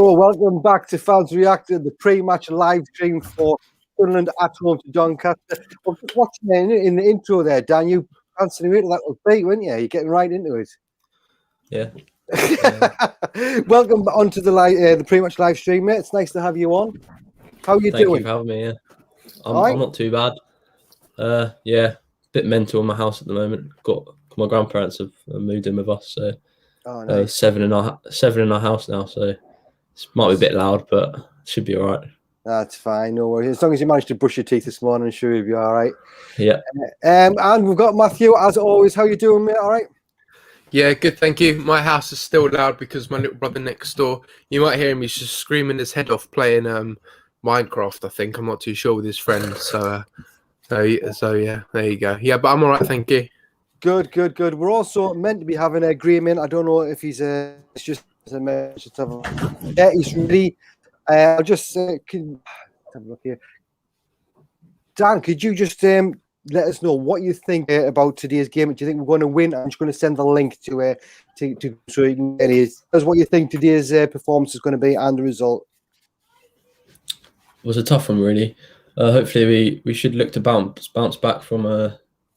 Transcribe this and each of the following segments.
So welcome back to Fans Reacted, the pre-match live stream for Sunderland at home to Doncaster. I'm just watching in the intro there, Dan, you answering me to that little beat, weren't you? You're getting right into it. Yeah. Welcome onto the pre-match live stream, mate. It's nice to have you on. How are you doing? Thank you for having me. Yeah, I'm not too bad. Yeah, bit mental in my house at the moment. Got my grandparents have moved in with us, so nice. seven in our house now. So it might be a bit loud, but it should be all right. That's fine, no worries. As long as you managed to brush your teeth this morning, I'm sure you'll be all right. Yeah. And we've got Matthew, as always. How you doing, mate? All right? Yeah, good, thank you. My house is still loud because my little brother next door, you might hear him, he's just screaming his head off playing Minecraft, I think. I'm not too sure, with his friends. So yeah, there you go. Yeah, but I'm all right, thank you. Good. We're also meant to be having an agreement. I don't know if he's it's just a message. Yeah, he's ready. I'll just have a look here. Dan, could you just let us know what you think about today's game? Do you think we're going to win? I'm just going to send the link to so you can get it. Tell us what you think today's performance is going to be and the result. It was a tough one, really. Hopefully, we should look to bounce back from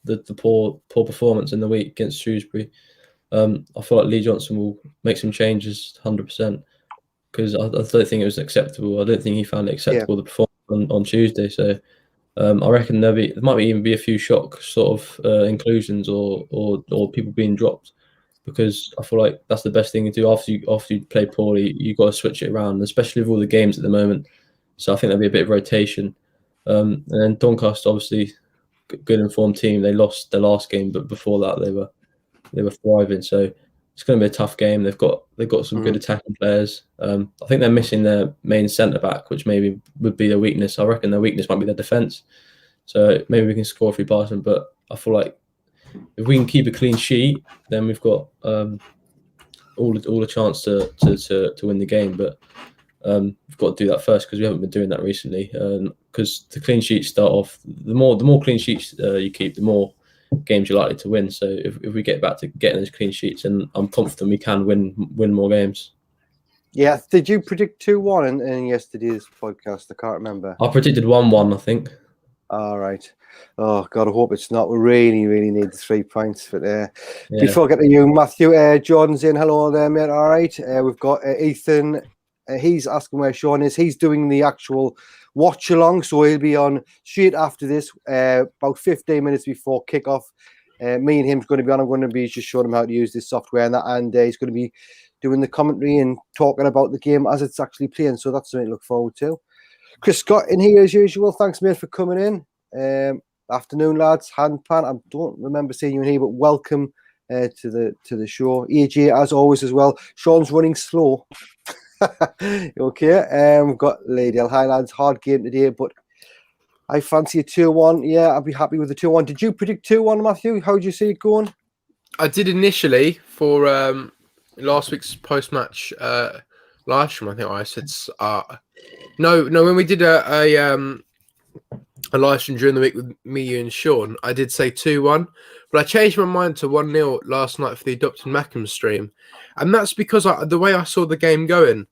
the poor performance in the week against Shrewsbury. I feel like Lee Johnson will make some changes, 100%, because I don't think it was acceptable. I don't think he found it acceptable, the performance on Tuesday. So I reckon there might even be a few shock sort of inclusions or people being dropped, because I feel like that's the best thing to do after you play poorly. You got to switch it around, especially with all the games at the moment. So I think there'll be a bit of rotation. And then Doncaster, obviously, good informed team. They lost their last game, but before that they were thriving. So it's going to be a tough game. They've got some good attacking players. I think they're missing their main centre back, which maybe would be their weakness. I reckon their weakness might be their defence. So maybe we can score if we pass them. But I feel like if we can keep a clean sheet, then we've got all the chance to win the game. But we've got to do that first, because we haven't been doing that recently. Because the clean sheets start off, the more clean sheets you keep, the more games you're likely to win. So if we get back to getting those clean sheets, and I'm confident we can win more games. Yeah. Did you predict 2-1 in yesterday's podcast? I can't remember. I predicted 1-1, I think. All right. Oh God, I hope it's not. We really need the 3 points. But before I get to you, Matthew, Jordan's in. Hello there, mate. All right. We've got Ethan. He's asking where Sean is. He's doing the actual watch along, so he'll be on straight after this, about 15 minutes before kickoff. Me and him's going to be on. I'm going to be just showing him how to use this software and he's going to be doing the commentary and talking about the game as it's actually playing. So that's something to look forward to. Chris Scott in here as usual. Thanks, mate, for coming in. Afternoon, lads. Handpan. I don't remember seeing you in here, but welcome to the show. AJ, as always, as well. Sean's running slow. Okay. We've got Lady L. Hi, lads. Hard game today, but I fancy a 2-1. Yeah, I'd be happy with the 2-1. Did you predict 2-1, Matthew? How did you see it going? I did initially for last week's post-match live stream. I think I said no. When we did a live stream during the week with me, you, and Sean, I did say 2-1, but I changed my mind to 1-0 last night for the Adopted Mackham stream, and that's because the way I saw the game going.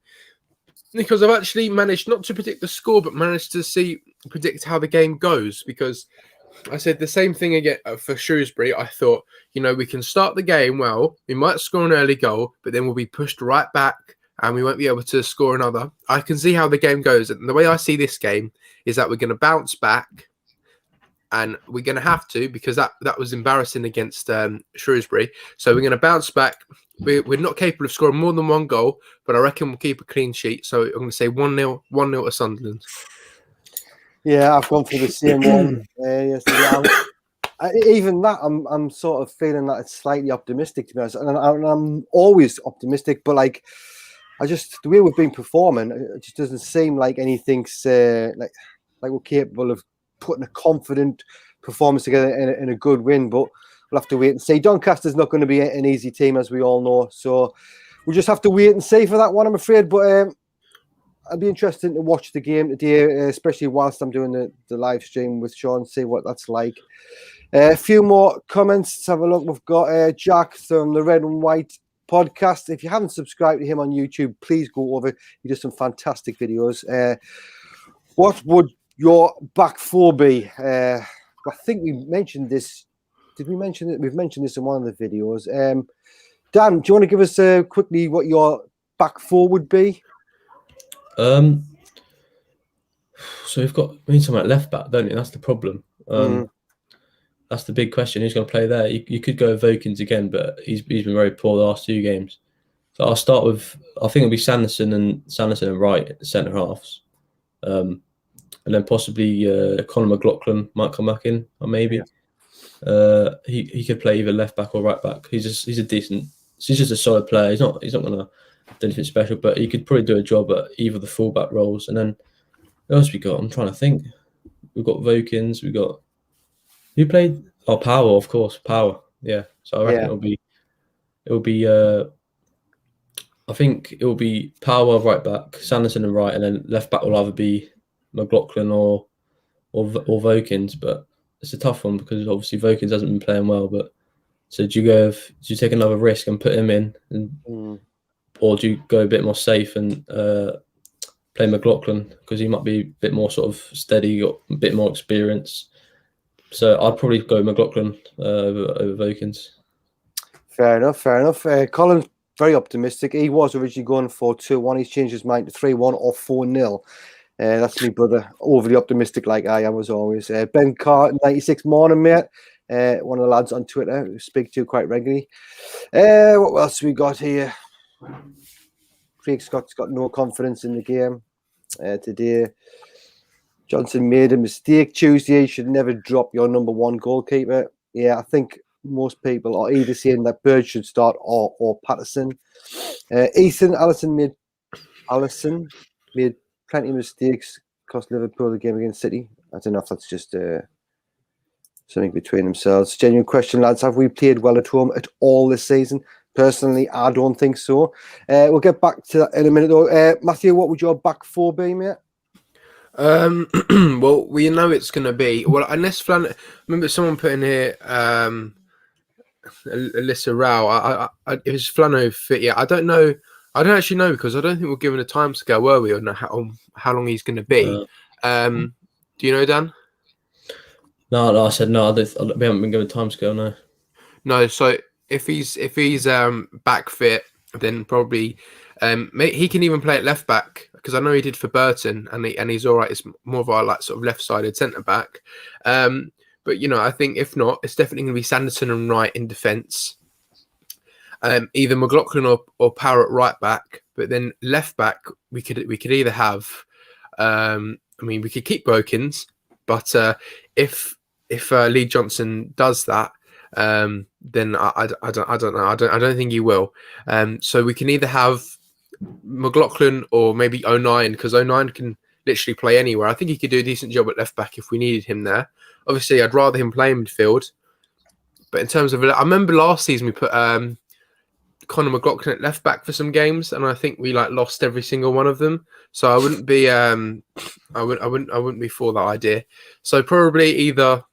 Because I've actually managed not to predict the score, but managed to predict how the game goes. Because I said the same thing again for Shrewsbury. I thought, we can start the game well. We might score an early goal, but then we'll be pushed right back and we won't be able to score another. I can see how the game goes. And the way I see this game is that we're going to bounce back, and we're going to have to, because that was embarrassing against Shrewsbury. So we're going to bounce back. We're not capable of scoring more than one goal, but I reckon we'll keep a clean sheet. So I'm going to say 1-0 to Sunderland. Yeah, I've gone for the same one yesterday. Even that, I'm sort of feeling that it's slightly optimistic, to be honest. And I'm always optimistic, but the way we've been performing, it just doesn't seem like anything's like we're capable of putting a confident performance together in a good win. But we'll have to wait and see. Doncaster's not going to be an easy team, as we all know. So we'll just have to wait and see for that one, I'm afraid. But I'll be interested to watch the game today, especially whilst I'm doing the live stream with Sean, see what that's like. A few more comments. Let's have a look. We've got Jack from the Red and White podcast. If you haven't subscribed to him on YouTube, please go over. He does some fantastic videos. What would your back four be? I think we mentioned this. Did we mention it? We've mentioned this in one of the videos. Dan, do you want to give us quickly what your back four would be? So we need someone at left back, don't we? That's the problem. That's the big question. Who's going to play there? You could go with Vokins again, but he's been very poor the last 2 games. So I'll start with, I think it'll be Sanderson and Wright at the centre halves. And then possibly Conor McLaughlin might come back in, or maybe. Yeah. He could play either left back or right back. He's just a solid player. He's not going to do anything special, but he could probably do a job at either the fullback roles. And then what else we got? I'm trying to think. We've got Vokins. We got who played? Oh, Power, of course. Power. Yeah. So I reckon it'll be. I think it will be Power right back, Sanderson and right, and then left back will either be McLaughlin or Vokins. But it's a tough one because obviously Vokins hasn't been playing well. But so do you take another risk and put him in, or do you go a bit more safe and play McLaughlin because he might be a bit more sort of steady, got a bit more experience? So I'd probably go McLaughlin over Vokins. Fair enough. Colin's very optimistic. He was originally going for 2-1. He's changed his mind to 3-1 or 4-0. That's me brother, overly optimistic like I am as always. Ben Carr, 96, morning mate. One of the lads on Twitter who speak to quite regularly. What else we got here? Craig Scott's got no confidence in the game today. Johnson made a mistake Tuesday. You should never drop your number 1 goalkeeper. Yeah, I think most people are either saying that Bird should start or Patterson. Allison made plenty of mistakes, cost Liverpool the game against City. I don't know if that's just something between themselves. Genuine question, lads. Have we played well at home at all this season? Personally, I don't think so. We'll get back to that in a minute, though. Matthew, what would your back four be, mate? Well, we know it's going to be... Well, unless Flan... Remember someone put in here... Alyssa Rao. It was Flano fit. Yeah, I don't know. I don't actually know because I don't think we're given a time scale, were we, on how long he's going to be. Do you know, Dan? No, I said no. We haven't been given a time scale. No. So if he's back fit, then probably he can even play at left back because I know he did for Burton and he's all right. It's more of our sort of left-sided centre back. But I think if not, it's definitely going to be Sanderson and Wright in defence. Either McLaughlin or Power at right back. But then left back, we could either have. We could keep Vokins, but if Lee Johnson does that, then I don't know. I don't think he will. So we can either have McLaughlin or maybe 09 because 09 can literally play anywhere. I think he could do a decent job at left back if we needed him there. Obviously, I'd rather him play in midfield. But in terms of... I remember last season we put Conor McLaughlin at left back for some games, and I think we lost every single one of them. So I wouldn't be... I wouldn't be for that idea. So probably either...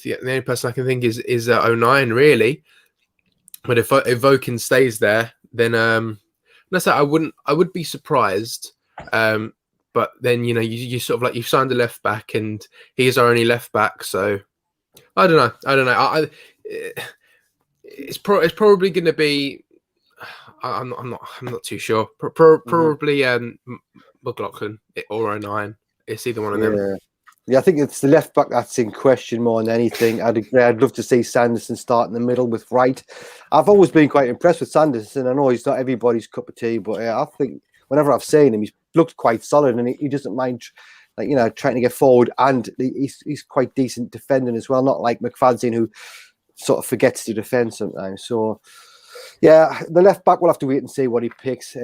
The only person I can think is 09, really. But if Vokin stays there, then... I would be surprised. But then, you sort of you've signed a left back and he is our only left back. So I don't know. It's probably going to be, I'm not too sure. Probably McLaughlin or 09. It's either one of them. Yeah, I think it's the left back that's in question more than anything. I'd love to see Sanderson start in the middle with Wright. I've always been quite impressed with Sanderson. I know he's not everybody's cup of tea, but I think whenever I've seen him, he's looked quite solid and he doesn't mind trying to get forward, and he's quite decent defending as well, not like McFadzean who sort of forgets to defend sometimes. So yeah, the left back, we'll have to wait and see what he picks.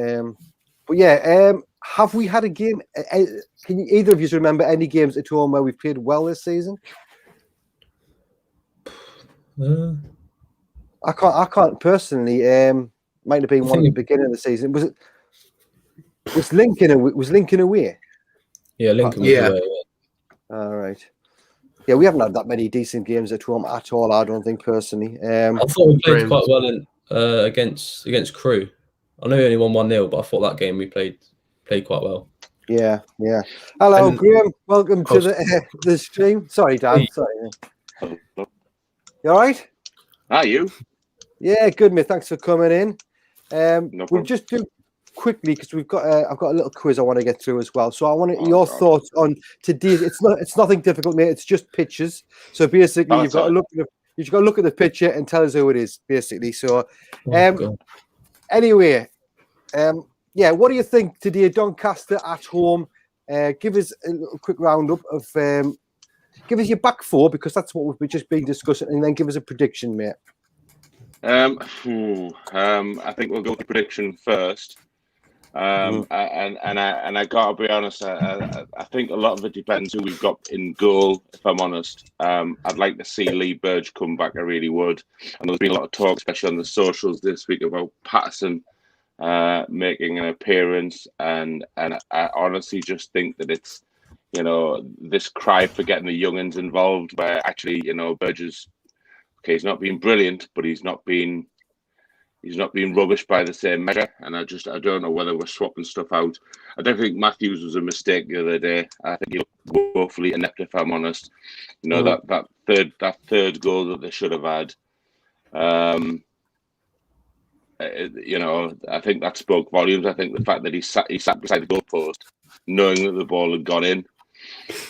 Have we had a game? Can either of you remember any games at home where we've played well this season? I can't personally. Might have been one at the beginning of the season. Was Lincoln away? Yeah, Lincoln was away. Yeah. All right. Yeah, we haven't had that many decent games at home at all. I don't think personally. I thought we played quite well against Crewe. I know we only won 1-0, but I thought that game we played quite well. Yeah. Hello, And- Graham. Welcome to the stream. Sorry, Dan. Hey. Sorry. You all right? Are you? Yeah, good, mate. Thanks for coming in. No We'll problem. just do quickly because I've got a little quiz I want to get through as well. So I want Oh, your God. thoughts on today. It's nothing difficult, mate. It's just pictures. So basically, you've got to look at the picture and tell us who it is. Basically, so God. anyway, yeah. What do you think today? Doncaster at home. Give us a little quick roundup of. Give us your back four because that's what we've just been discussing, and then give us a prediction, mate. I think we'll go with the prediction first. And I gotta be honest. I think a lot of it depends who we've got in goal. If I'm honest, I'd like to see Lee Burge come back. I really would. And there's been a lot of talk, especially on the socials this week, about Patterson making an appearance. And I honestly just think that it's, this cry for getting the young'uns involved, where actually, Burge is. Okay, he's not been brilliant, but he's not been rubbish by the same measure. And I don't know whether we're swapping stuff out. I don't think Matthews was a mistake the other day. I think he looked woefully inept, if I'm honest. That third goal that they should have had. I think that spoke volumes. I think the fact that he sat beside the goalpost, knowing that the ball had gone in.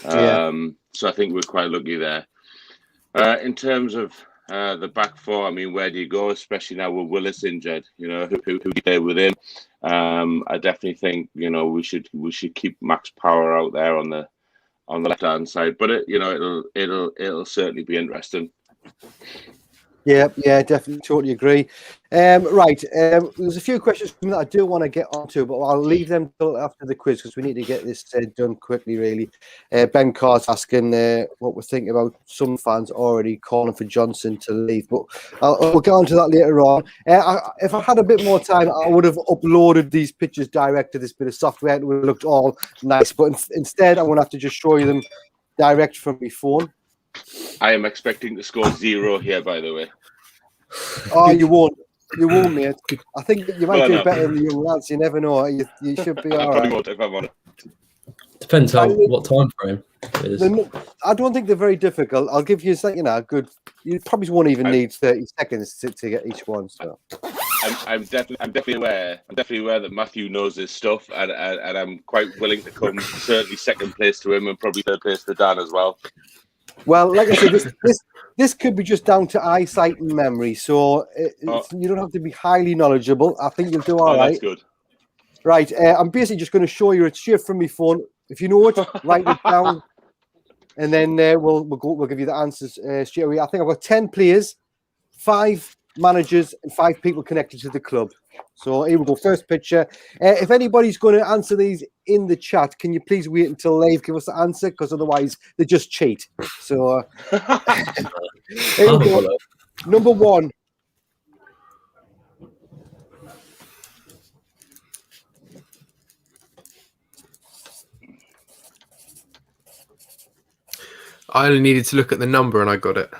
So I think we're quite lucky there. In terms of the back four, I mean, where do you go, especially now with Willis injured? Who do you play with him? I definitely think we should keep Max Power out there on the left hand side, but it'll certainly be interesting. Yeah, definitely, totally agree. Right, there's a few questions that I do want to get onto, but I'll leave them till after the quiz because we need to get this done quickly, really. Ben Carr's asking what we're thinking about some fans already calling for Johnson to leave, but we'll get on to that later on. If I had a bit more time, I would have uploaded these pictures direct to this bit of software. It would have looked all nice, but instead I'm going to have to just show you them direct from my phone. I am expecting to score 0 here, by the way. Oh, you won't, mate. I think you might do no. better than the young lads. You never know. You should be all Probably right. won't, if I'm honest. Depends what time frame it is. I don't think they're very difficult. I'll give you a good. You probably won't even need 30 seconds to get each one. So I'm definitely aware that Matthew knows his stuff, and I'm quite willing to come certainly second place to him and probably third place to Dan as well. Well, like I said, this could be just down to eyesight and memory, so you don't have to be highly knowledgeable. I think you'll do all right. That's good. Right, I'm basically just going to show you it straight from my phone. If you know it, write it down, and then we'll give you the answers straight away. I think I've got 10 players, 5 managers, and 5 people connected to the club. So here we go. First picture. If anybody's going to answer these in the chat, can you please wait until they've give us the answer? Because otherwise they just cheat. So here we go. Number 1. I only needed to look at the number and I got it.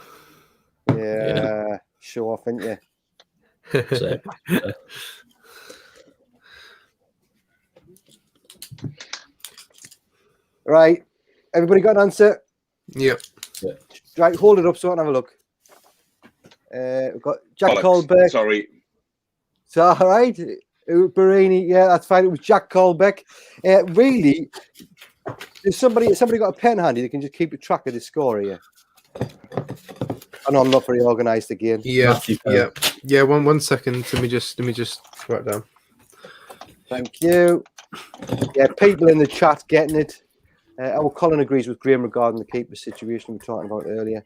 Yeah. Show off, ain't you? So, Right. Everybody got an answer? Yep. Right, hold it up so I can have a look. We've got Jack Bollocks. Colbeck. Sorry. It's all right. Barini, yeah, that's fine. It was Jack Colbeck. Really, there's somebody got a pen handy that can just keep a track of the score here. I know I'm not very organised again. Yeah. Yeah. One second. Let me just write down. Thank you. Yeah, people in the chat getting it. Colin agrees with Graham regarding the keeper situation we were talking about earlier.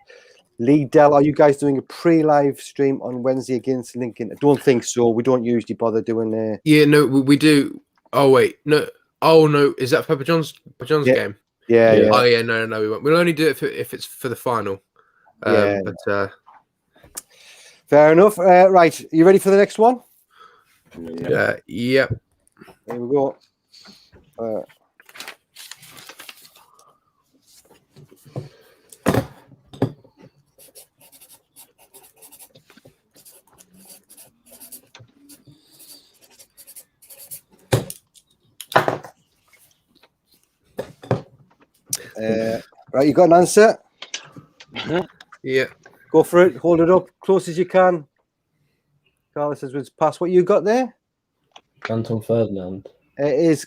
Lee Dell, are you guys doing a pre-live stream on Wednesday against Lincoln? I don't think so. We don't usually bother doing. Yeah, no, we do. Oh wait, no. Oh no, is that Papa John's game? Yeah. Oh yeah, no, we won't. We'll only do it if it's for the final. But fair enough. Right, you ready for the next one? yeah. Here we go. Right, you got an answer? Yeah. Go for it. Hold it up close as you can. Carlos says it's past. What you got there? Anton Ferdinand. It is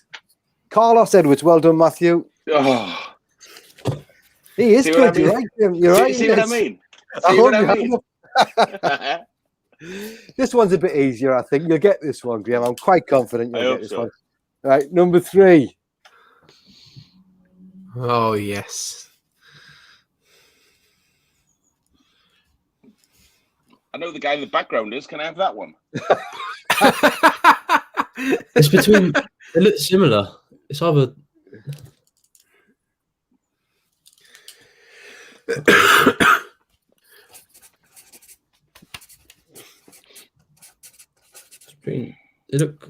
Carlos Edwards. Well done, Matthew. Oh, He is see good. what I mean? You're right, Jim. You're right. See what I mean? See hope what I you mean? have. This one's a bit easier, I think. You'll get this one, Graham. I'm quite confident you'll I get hope this so. one. Right, number 3. Oh yes. I know the guy in the background is. Can I have that one? It's between. They look similar. It's either. They look.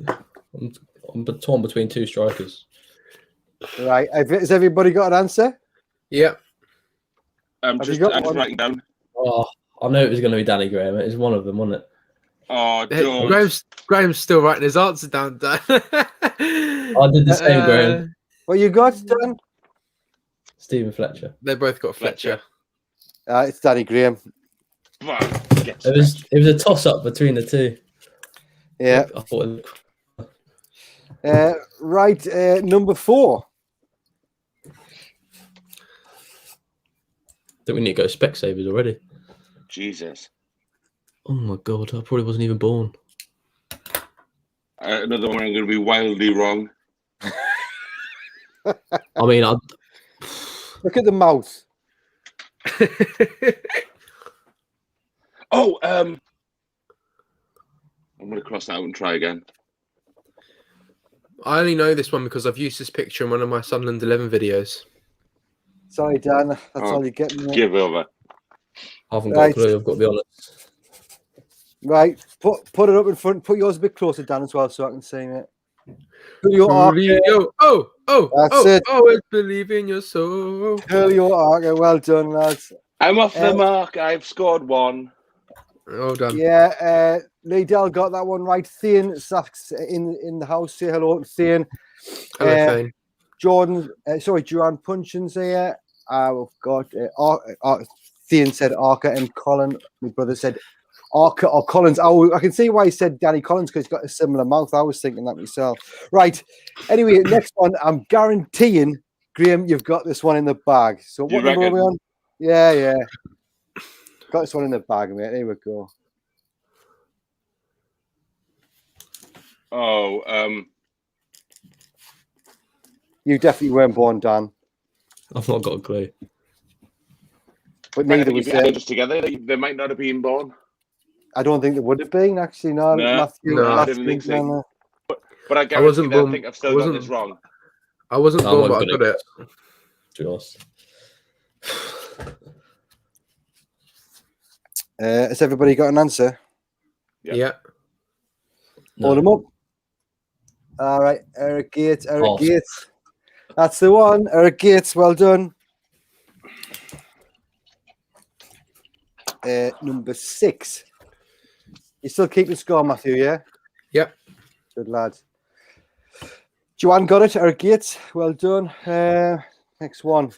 I'm torn between two strikers. Right, has everybody got an answer? Yeah. I'm Have you just got one? writing down. Oh, I know it was going to be Danny Graham. It was one of them, wasn't it? Oh, George. Graham's still writing his answer down, Dan. I did the same, Graham. What you got, Dan? Stephen Fletcher. They both got Fletcher. It's Danny Graham. It was a toss up between the two. Yeah. I thought. Right, number 4. That we need to go Specsavers already. Jesus. Oh my god! I probably wasn't even born. Another one I'm going to be wildly wrong. I mean, Look at the mouth. Oh, I'm going to cross that out and try again. I only know this one because I've used this picture in one of my Sunderland 11 videos. Sorry, Dan. That's all you get. Give over. I haven't got a clue. I've got to be honest. Right, put it up in front. Put yours a bit closer, Dan, as well, so I can see it. Your arc. That's it. Always believe in your soul. Your arc. Well done, lads. I'm off the mark. I've scored 1. Well done. Yeah, Liddell got that one right. Thane Sachs in the house. Say hello to Thane. Hello, Thane. Duran Punchin's here. We've got Thane said Arca and Colin. My brother said Arca or Collins. Oh, I can see why he said Danny Collins because he's got a similar mouth. I was thinking that myself. Right. Anyway, next one. I'm guaranteeing, Graham, you've got this one in the bag. So what number are we on? Yeah. Got this one in the bag, mate. Here we go. Oh, You definitely weren't born, Dan. I've not got a clue. But neither was just together. They might not have been born. I don't think there would have been, actually. No, Matthew. No, I didn't think so. But I guarantee I think I've still got this wrong. I wasn't born, but I got it. Just. Has everybody got an answer? Yeah. Hold them up. All right, Eric Gates. Gates. That's the one. Eric Gates, well done. Number 6. You still keeping score, Matthew, yeah? Yep. Good lad. Joanne got it. Eric Gates, well done. Next one.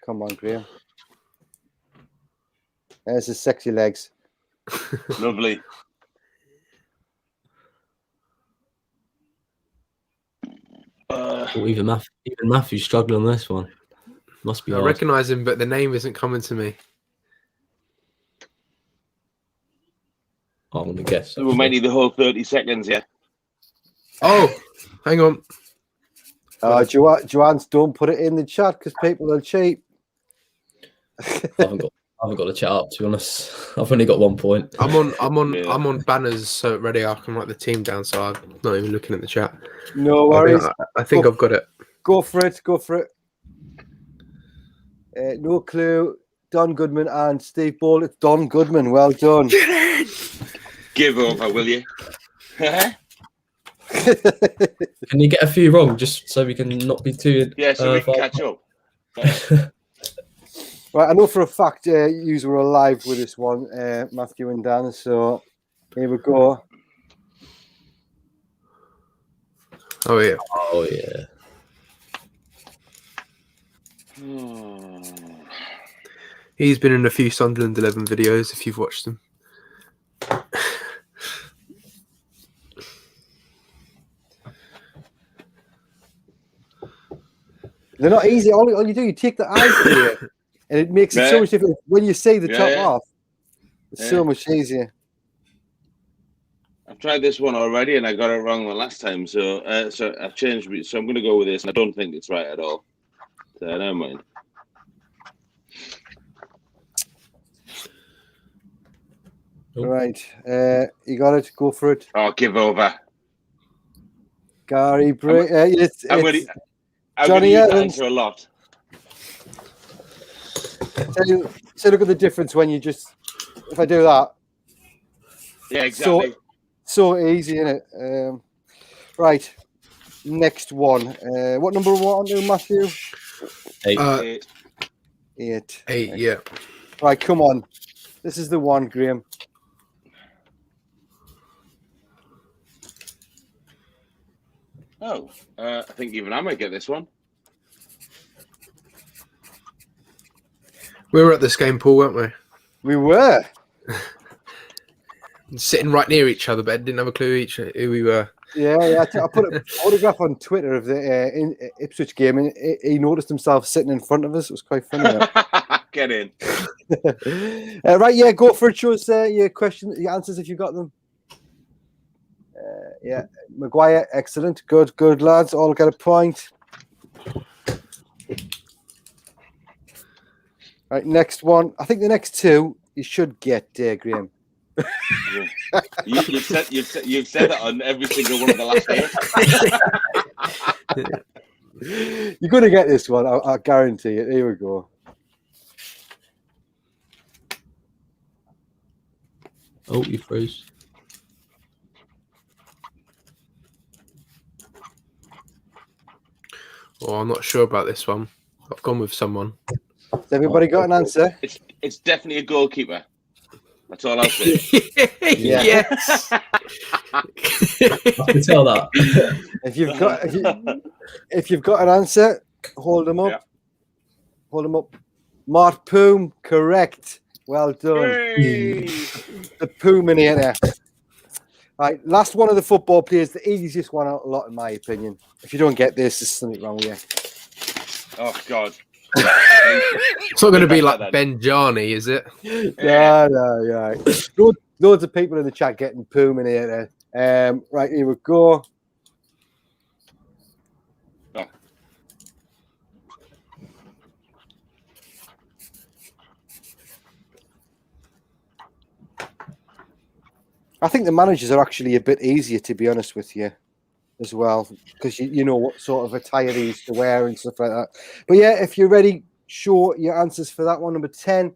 Come on, Graham. There's his sexy legs. Lovely. Even Matthew's struggling on this one. Must be. I recognise him, but the name isn't coming to me. I'm gonna guess. We might need the whole 30 seconds, yeah. Oh, hang on. Joanne's don't put it in the chat because people are cheap. I haven't got the chat up, to be honest. I've only got 1 point. I'm on banners, so ready. I can write the team down, so I'm not even looking at the chat. No worries. I think I've got it. Go for it. No clue. Don Goodman and Steve Ball. It's Don Goodman. Well done. Give over, will you? Can you get a few wrong just so we can not be too? Yeah, so we can catch up. Right, I know for a fact you were alive with this one, Matthew and Dan. So here we go. Oh yeah. Oh yeah. He's been in a few Sunderland 11 videos if you've watched them. They're not easy. All you do, you take the eyes clear, and it makes it so much different. When you see the top off, it's so much easier. I've tried this one already, and I got it wrong the last time. So I changed it. So I'm going to go with this, and I don't think it's right at all. So never mind. Nope. Right, you got it. Go for it. Oh, give over. Gary, I'm Johnny going to Evans. answer a lot. So look at the difference when you just, if I do that. Yeah, exactly. So easy, isn't it? Right, next one. What number one do, Matthew? 8. 8. 8, yeah. Right, come on. This is the one, Graham. Oh, I think even I might get this one. We were at this game, Paul, weren't we? We were. Sitting right near each other, but didn't have a clue who we were. Yeah. I put a photograph on Twitter of the Ipswich game, and he noticed himself sitting in front of us. It was quite funny. Get in. Right, yeah, go for it. Show us your questions, your answers if you got them. Yeah, Maguire, excellent. Good, lads. All get a point. Right, next one. I think the next two you should get, Graham. Yeah. You've said that on every single one of the last 8. You're going to get this one. I guarantee it. Here we go. Oh, you froze. Oh, I'm not sure about this one. I've gone with someone. Has everybody got an answer? It's definitely a goalkeeper. That's all I'll say. Yeah. Yes. I can tell that. If you've got an answer, hold them up. Yeah. Hold them up. Mart Poom, correct. Well done. Hey! The Poominator. Right, last one of the football players, the easiest one out a lot, in my opinion. If you don't get this, there's something wrong with you. Oh God. It's not going to be like Ben Jarney, is it? No. Loads of people in the chat getting Poominator. Right, here we go. Oh. I think the managers are actually a bit easier, to be honest with you, as well, because you know what sort of attire they used to wear and stuff like that. But yeah, if you're ready, show your answers for that one. Number 10,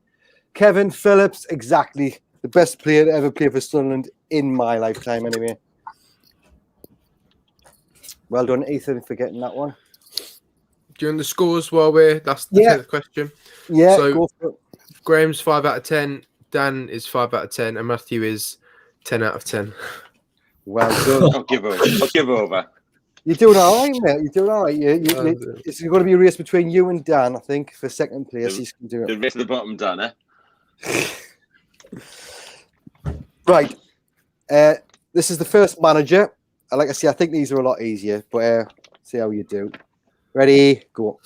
Kevin Phillips, exactly. The best player to ever play for Sunderland in my lifetime, anyway. Well done, Ethan, for getting that one. Do you want the scores while that's the 10th question? Yeah, so go for it. Graham's 5 out of 10, Dan is 5 out of 10, and Matthew is 10 out of 10. Well done. I'll give over. You're doing all right, mate. You're doing all right. It's going to be a race between you and Dan, I think, for second place. You can do it. The race to the bottom, Dan, eh? Right. This is the first manager. Like I say, I think these are a lot easier, but see how you do. Ready, go.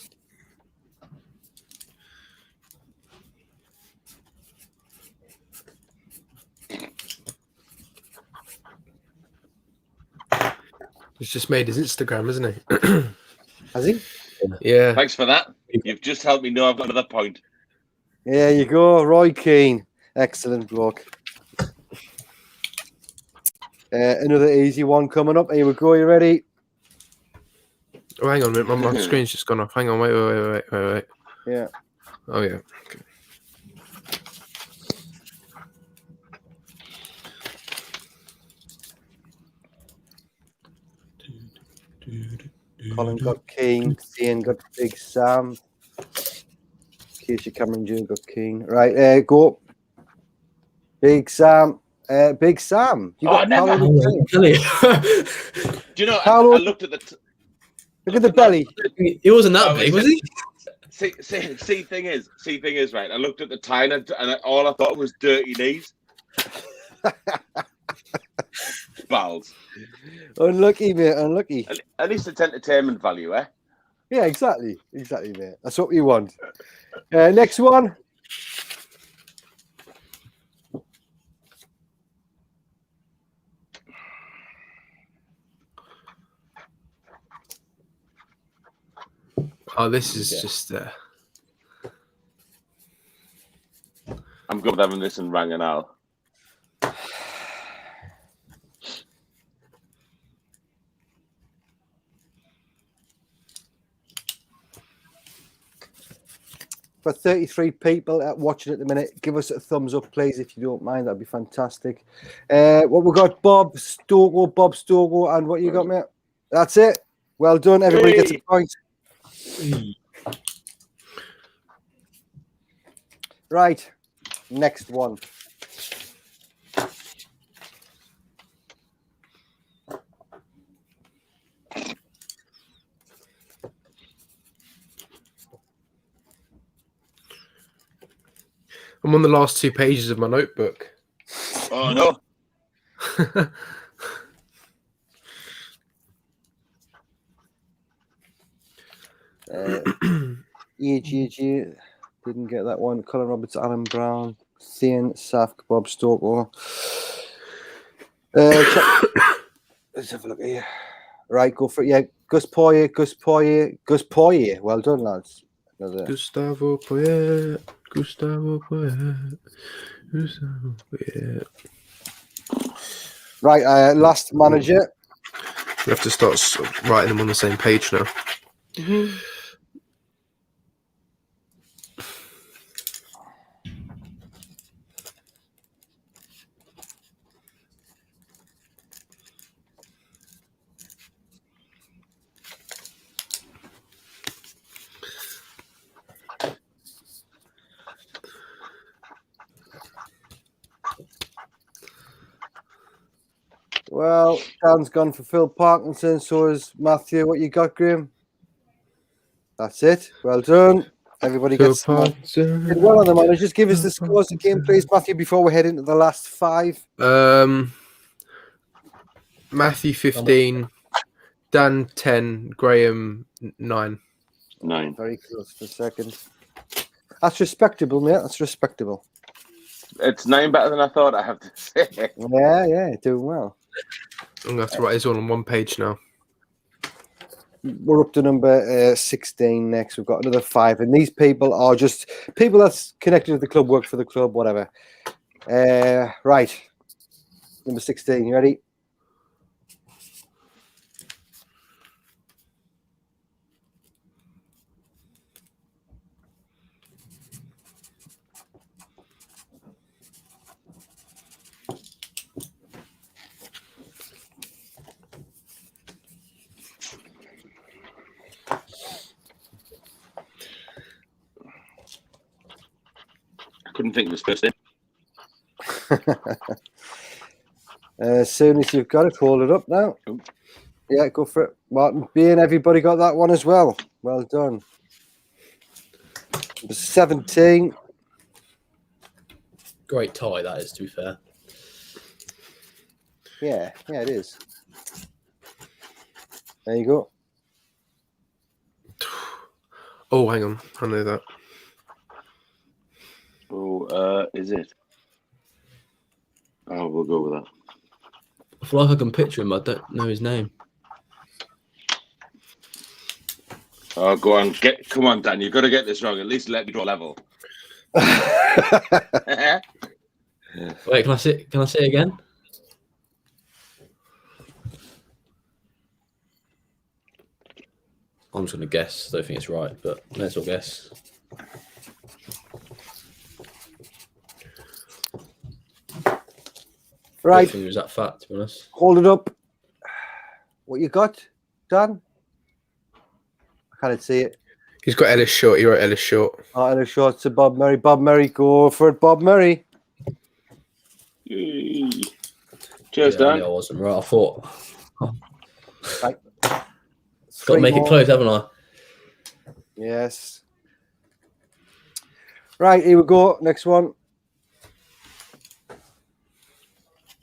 He's just made his Instagram, isn't he? Has he? Yeah. Thanks for that. You've just helped me know I've got another point. There you go, Roy Keane. Excellent bloke. Another easy one coming up. Here we go. You ready? Oh, hang on a minute. My screen's just gone off. Hang on. Wait. Yeah. Oh, yeah. Okay. Colin got Keane. Ian got Big Sam. Keisha Cameron Jr. got Keane. Right, go. Big Sam. Big Sam. You Oh, got never. Paolo Di Canio. Do you know? Paolo- I looked at the. Look at the belly. He wasn't that Oh, big, is was it? he? See, thing is, right. I looked at the time and all I thought was dirty knees. Balls. Unlucky, mate. Unlucky. At least it's entertainment value, eh? Yeah, exactly, mate. That's what we want. Next one. Oh, this is just. I'm good with having this in Ranganal. For 33 people watching at the minute, give us a thumbs up, please, if you don't mind. That'd be fantastic. What we got, Bob Stogo, and what you got, mate? That's it. Well done. Everybody gets a point. Right. Next one. I'm on the last 2 pages of my notebook. Oh no! EG, didn't get that one. Colin Roberts, Alan Brown, Thien, Saf, Bob Stoker. Let's have a look here. Right, go for it. Yeah, Gus Poirier. Well done, lads. Another. Gustavo Poyet. Right, last manager. We have to start writing them on the same page now. Well, Dan's gone for Phil Parkinson, so is Matthew. What you got, Graham? That's it. Well done. Everybody gets well on the managers. Give us the scores again, please, Matthew, before we head into the last 5. Matthew 15, Dan 10, Graham 9. 9. Very close for a second. That's respectable, mate. That's respectable. It's 9 better than I thought. I have to say. Yeah, doing well. I'm gonna have to write this all on one page now. We're up to number 16 next. We've got another 5, and these people are just people that's connected to the club, work for the club, whatever. Right, number 16. You ready? Couldn't think of his first name. As soon as you've got it, hold it up now. Oh. Yeah, go for it. Martin Bean, everybody got that one as well. Well done. Number 17. Great tie, that is, to be fair. Yeah, it is. There you go. Oh, hang on. I know that. Oh, is it? Oh, we'll go with that. I feel like I can picture him, I don't know his name. Oh, go on. Come on, Dan. You've got to get this wrong. At least let me draw level. Wait, can I see it again? I'm just going to guess. I don't think it's right, but may as well guess. Right. I don't think it was that fat, to be honest. Hold it up. What you got, Dan? I can't see it. He's got Ellis Short. He wrote Ellis Short. Oh, and a shot to Bob Murray. Bob Murray, go for it, Bob Murray. Yay. Cheers, Yeah, I Dan. knew I wasn't right. I thought, Right. got to Three make it more. close, haven't I? Yes. Right, here we go. Next one.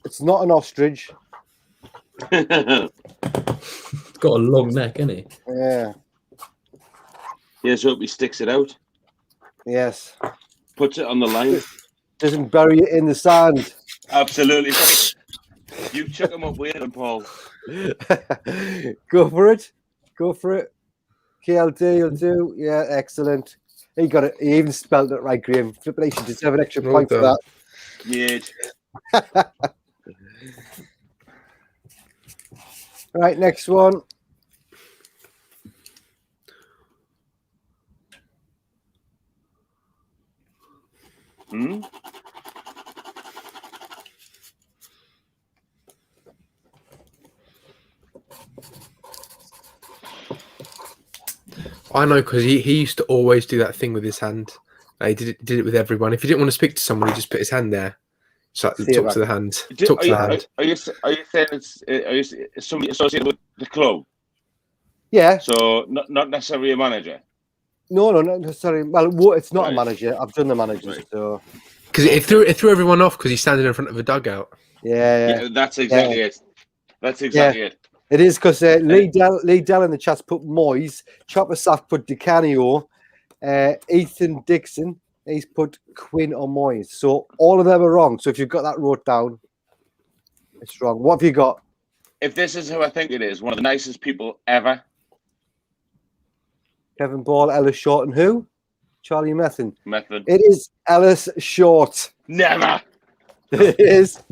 It's not an ostrich. It's got a long neck, isn't he? Yeah. Here's hope he sticks it out. Yes. Puts it on the line. Doesn't bury it in the sand. Absolutely. You chuck him up with him, Paul. Go for it. Go for it. KLD, you'll do. Yeah, excellent. He got it. He even spelled it right, Graham. Flipping, he should deserve an extra Well point for done. that. Yeah. Right, next one. Hmm? I know because he used to always do that thing with his hand. He did it with everyone. If he didn't want to speak to someone, he just put his hand there. So See talk it to the hand. Do- Talk Are to you, the hand. are you saying it's somebody associated with the club? Yeah. So not necessarily a manager. No, sorry. Well, it's not a Right. manager. I've done the managers, Right. so Because it threw everyone off because he's standing in front of a dugout. yeah. Yeah, that's exactly it. That's exactly it. It is because Lee Dell in the chat's put Moyes, Chopper Saf put DiCanio, Ethan Dixon, he's put Quinn or Moyes. So all of them are wrong. So if you've got that wrote down, it's wrong. What have you got? If this is who I think it is, one of the nicest people ever. Kevin Ball, Ellis Short, and who? Charlie Methven. Method. It is Ellis Short. Never. It is.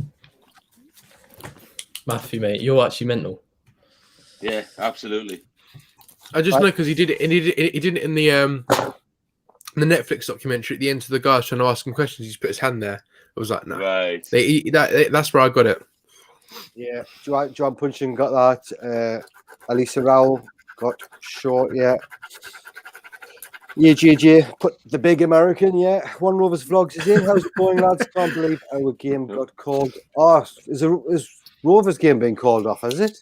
Matthew, mate, you're actually mental. Yeah, absolutely. I just Right. know because he did it. And he did it in the Netflix documentary. At the end of the guys trying to ask him questions, he just put his hand there. I was like, no. Right. That's where I got it. Yeah. John Punchin got that. Elisa Rowell got Short, yeah. Yeah, JJ, put the big American, yeah. One Rovers Vlogs is in. How's it going, lads? Can't believe our game got called. Oh, is Rovers game being called off, is it?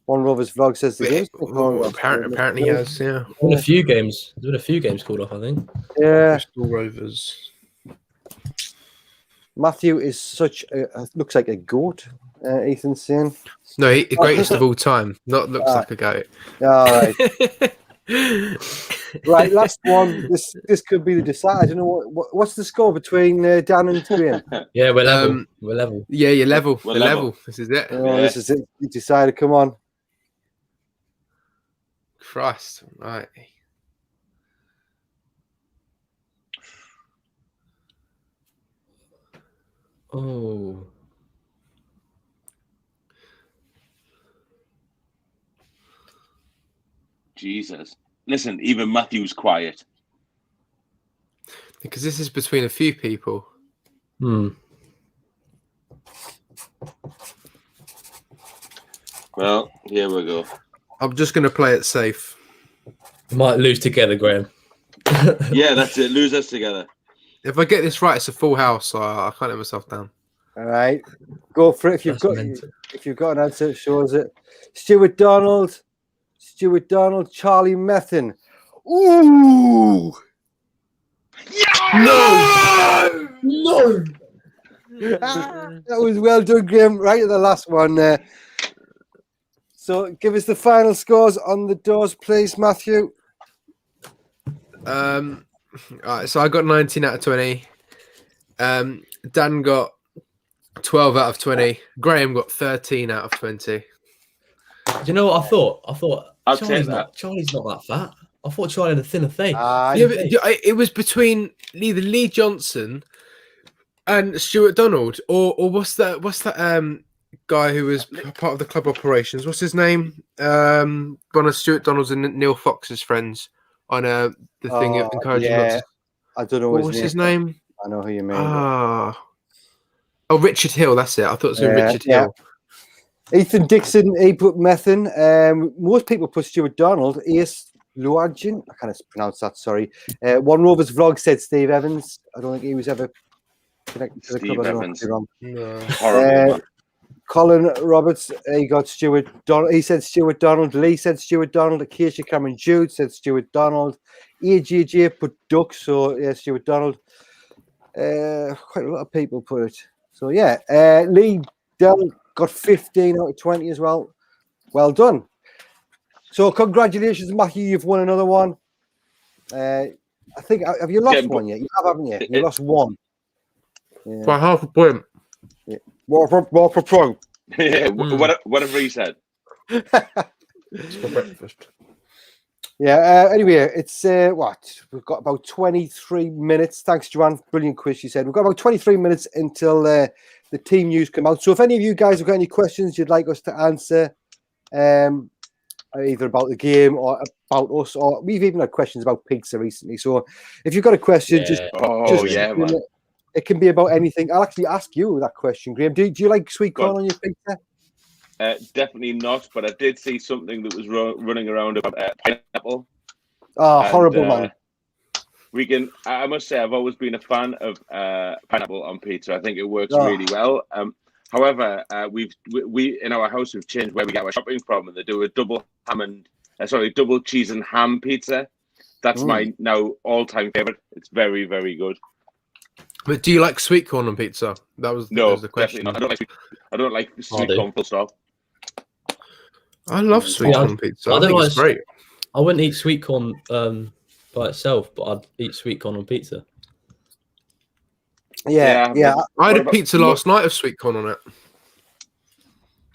One Rovers Vlog says the game's been called off. Apparently, he has. Yeah. There's been a few games. There's been a few games called off, I think. Yeah. Bristol Rovers. Matthew is such a looks like a goat, Ethan's saying. No, the greatest of all time. Not looks like a goat. All right. Right, last one. This could be the decider. I don't know what's the score between Dan and Graham. Yeah, we're level. We're level. Yeah, you're level. We're The level. level. This is it. Oh, this is it. You decided. Come on. Christ. Right. Oh. Jesus. Listen, even Matthew's quiet. Because this is between a few people. Well, here we go. I'm just going to play it safe. We might lose together, Graham. Yeah, that's it. Lose us together. If I get this right, it's a full house, so I can't let myself down. All right, go for it. If you've got an answer, it shows it. Stuart Donald, Charlie Methven. Ooh! No! That was well done, Graham. Right at the last one there. So give us the final scores on the doors, please, Matthew. All right, so I got 19 out of 20. Dan got 12 out of 20. Graham got 13 out of 20. Do you know what I thought? I'll take Charlie's not that fat. I thought Charlie had a thinner face. Yeah, but it was between either Lee Johnson and Stuart Donald, or what's that guy who was part of the club operations? What's his name? One of Stuart Donald's and Neil Fox's friends on the thing encouraging lots of... I don't know what was his name. I know who you mean. Oh, Richard Hill. That's it. I thought it was Richard Hill. Ethan Dixon, he put Methven. Most people put Stuart Donald. Ace Luagin. I can't pronounce that. Sorry. One Rovers Vlog said Steve Evans. I don't think he was ever connected to the Steve club. I don't know Evans. if I'm No. Horrible, man. Colin Roberts, he got Stuart Donald. He said Stuart Donald. Lee said Stuart Donald. Acacia Cameron Jude said Stuart Donald. AJJ put Duck, so yeah, Stuart Donald. Quite a lot of people put it. So yeah, Lee Dell got 15 out of 20 as well. Well done. So congratulations, Matthew. You've won another one. I think have you lost one yet? You have, haven't you? You lost one. Yeah. By half a point. More for pro. Yeah, whatever he said. It's for breakfast. Yeah. Anyway, it's what we've got about 23 minutes. Thanks, Joanne. Brilliant quiz. She said we've got about 23 minutes until the team news come out. So if any of you guys have got any questions you'd like us to answer, either about the game or about us, or we've even had questions about pizza recently. So if you've got a question, just man. It can be about anything. I'll actually ask you that question, Graham. Do you like sweet corn on your pizza? Definitely not, but I did see something that was running around about pineapple. Oh, horrible, man. I must say, I've always been a fan of pineapple on pizza. I think it works really well. However, we in our house we've changed where we get our shopping from, and they do a double cheese and ham pizza. That's my now all-time favorite. It's very, very good. But do you like sweet corn on pizza? That was the question. Not. I don't like sweet corn full stop. I love sweet corn pizza. I think it's great. I wouldn't eat sweet corn by itself, but I'd eat sweet corn on pizza. Yeah. I had a pizza last night of sweet corn on it.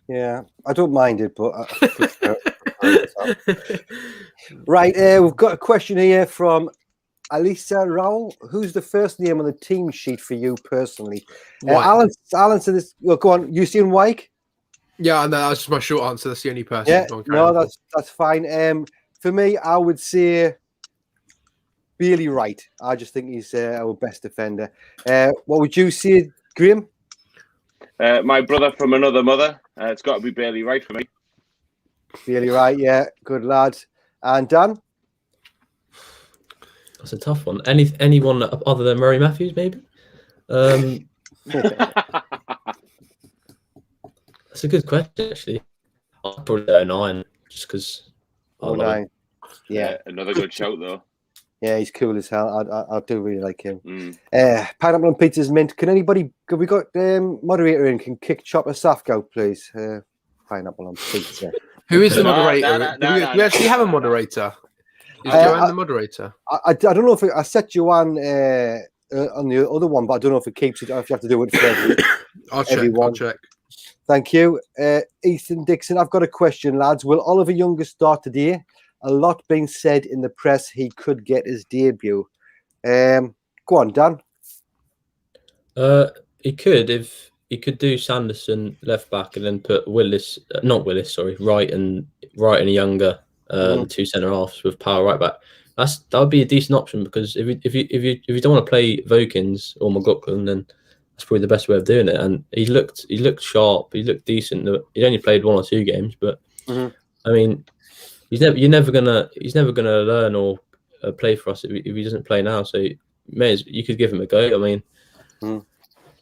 Yeah, I don't mind it, but right. We've got a question here from Alisa Rao. Who's the first name on the team sheet for you personally? Alan said this. Well, go on. You seen Wyke? Yeah, no, that's just my short answer. That's the only person. Yeah, no, that's fine. For me, I would say Bailey Wright. I just think he's our best defender. What would you say, Graham? My brother from another mother. It's got to be Bailey Wright for me. Bailey Wright, yeah, good lad. And Dan? That's a tough one. Anyone other than Murray Matthews, maybe? That's a good question, actually. I'll probably go 9, just because. 9. Yeah, another good shout though. Yeah, he's cool as hell. I do really like him. Pineapple on pizza's mint. Can we got moderator in? Can kick Chopper Safk out, please? Pineapple on pizza. Who is the moderator? Do we actually have a moderator? Is Joanne the moderator? I don't know if I set Joanne on the other one, but I don't know if it keeps it or if you have to do it for I'll check. Thank you. Ethan Dixon, I've got a question, lads. Will Oliver Younger start today? A lot being said in the press he could get his debut. Go on, Dan. He could if he could do Sanderson left back and then put Wright and Younger, the two centre halves with Power right back. That would be a decent option, because if you don't want to play Vokins or McLaughlin, then that's probably the best way of doing it. And he looked sharp. He looked decent. He only played 1 or 2 games, but I mean, he's never gonna learn or play for us if he doesn't play now. So you could give him a go. I mean,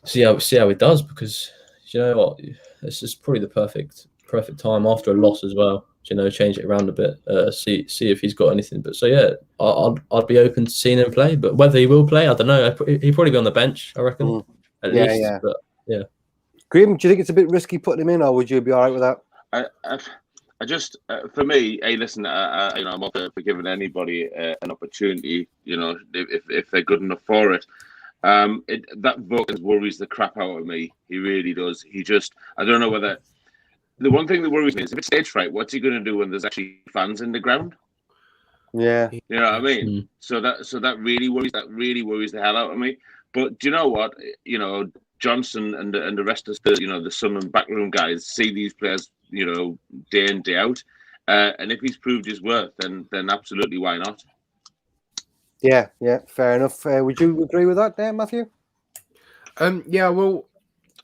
see how he does, because you know what, this is probably the perfect time after a loss as well. Change it around a bit, see if he's got anything. But so yeah, I'd be open to seeing him play. But whether he will play, I don't know. He'll probably be on the bench, I reckon. At least. Yeah. But yeah. Graham, do you think it's a bit risky putting him in, or would you be all right with that? I just, for me, hey, listen, I'm up for giving anybody an opportunity. If they're good enough for it. That Vokins worries the crap out of me. He really does. I don't know whether. The one thing that worries me is if it's stage fright, what's he going to do when there's actually fans in the ground? Yeah, you know what I mean. So that really worries the hell out of me. But do you know what? Johnson and the rest of the Sunderland backroom guys see these players, day in, day out, and if he's proved his worth, then absolutely, why not? Yeah, fair enough. Would you agree with that, there, Matthew? Yeah, well,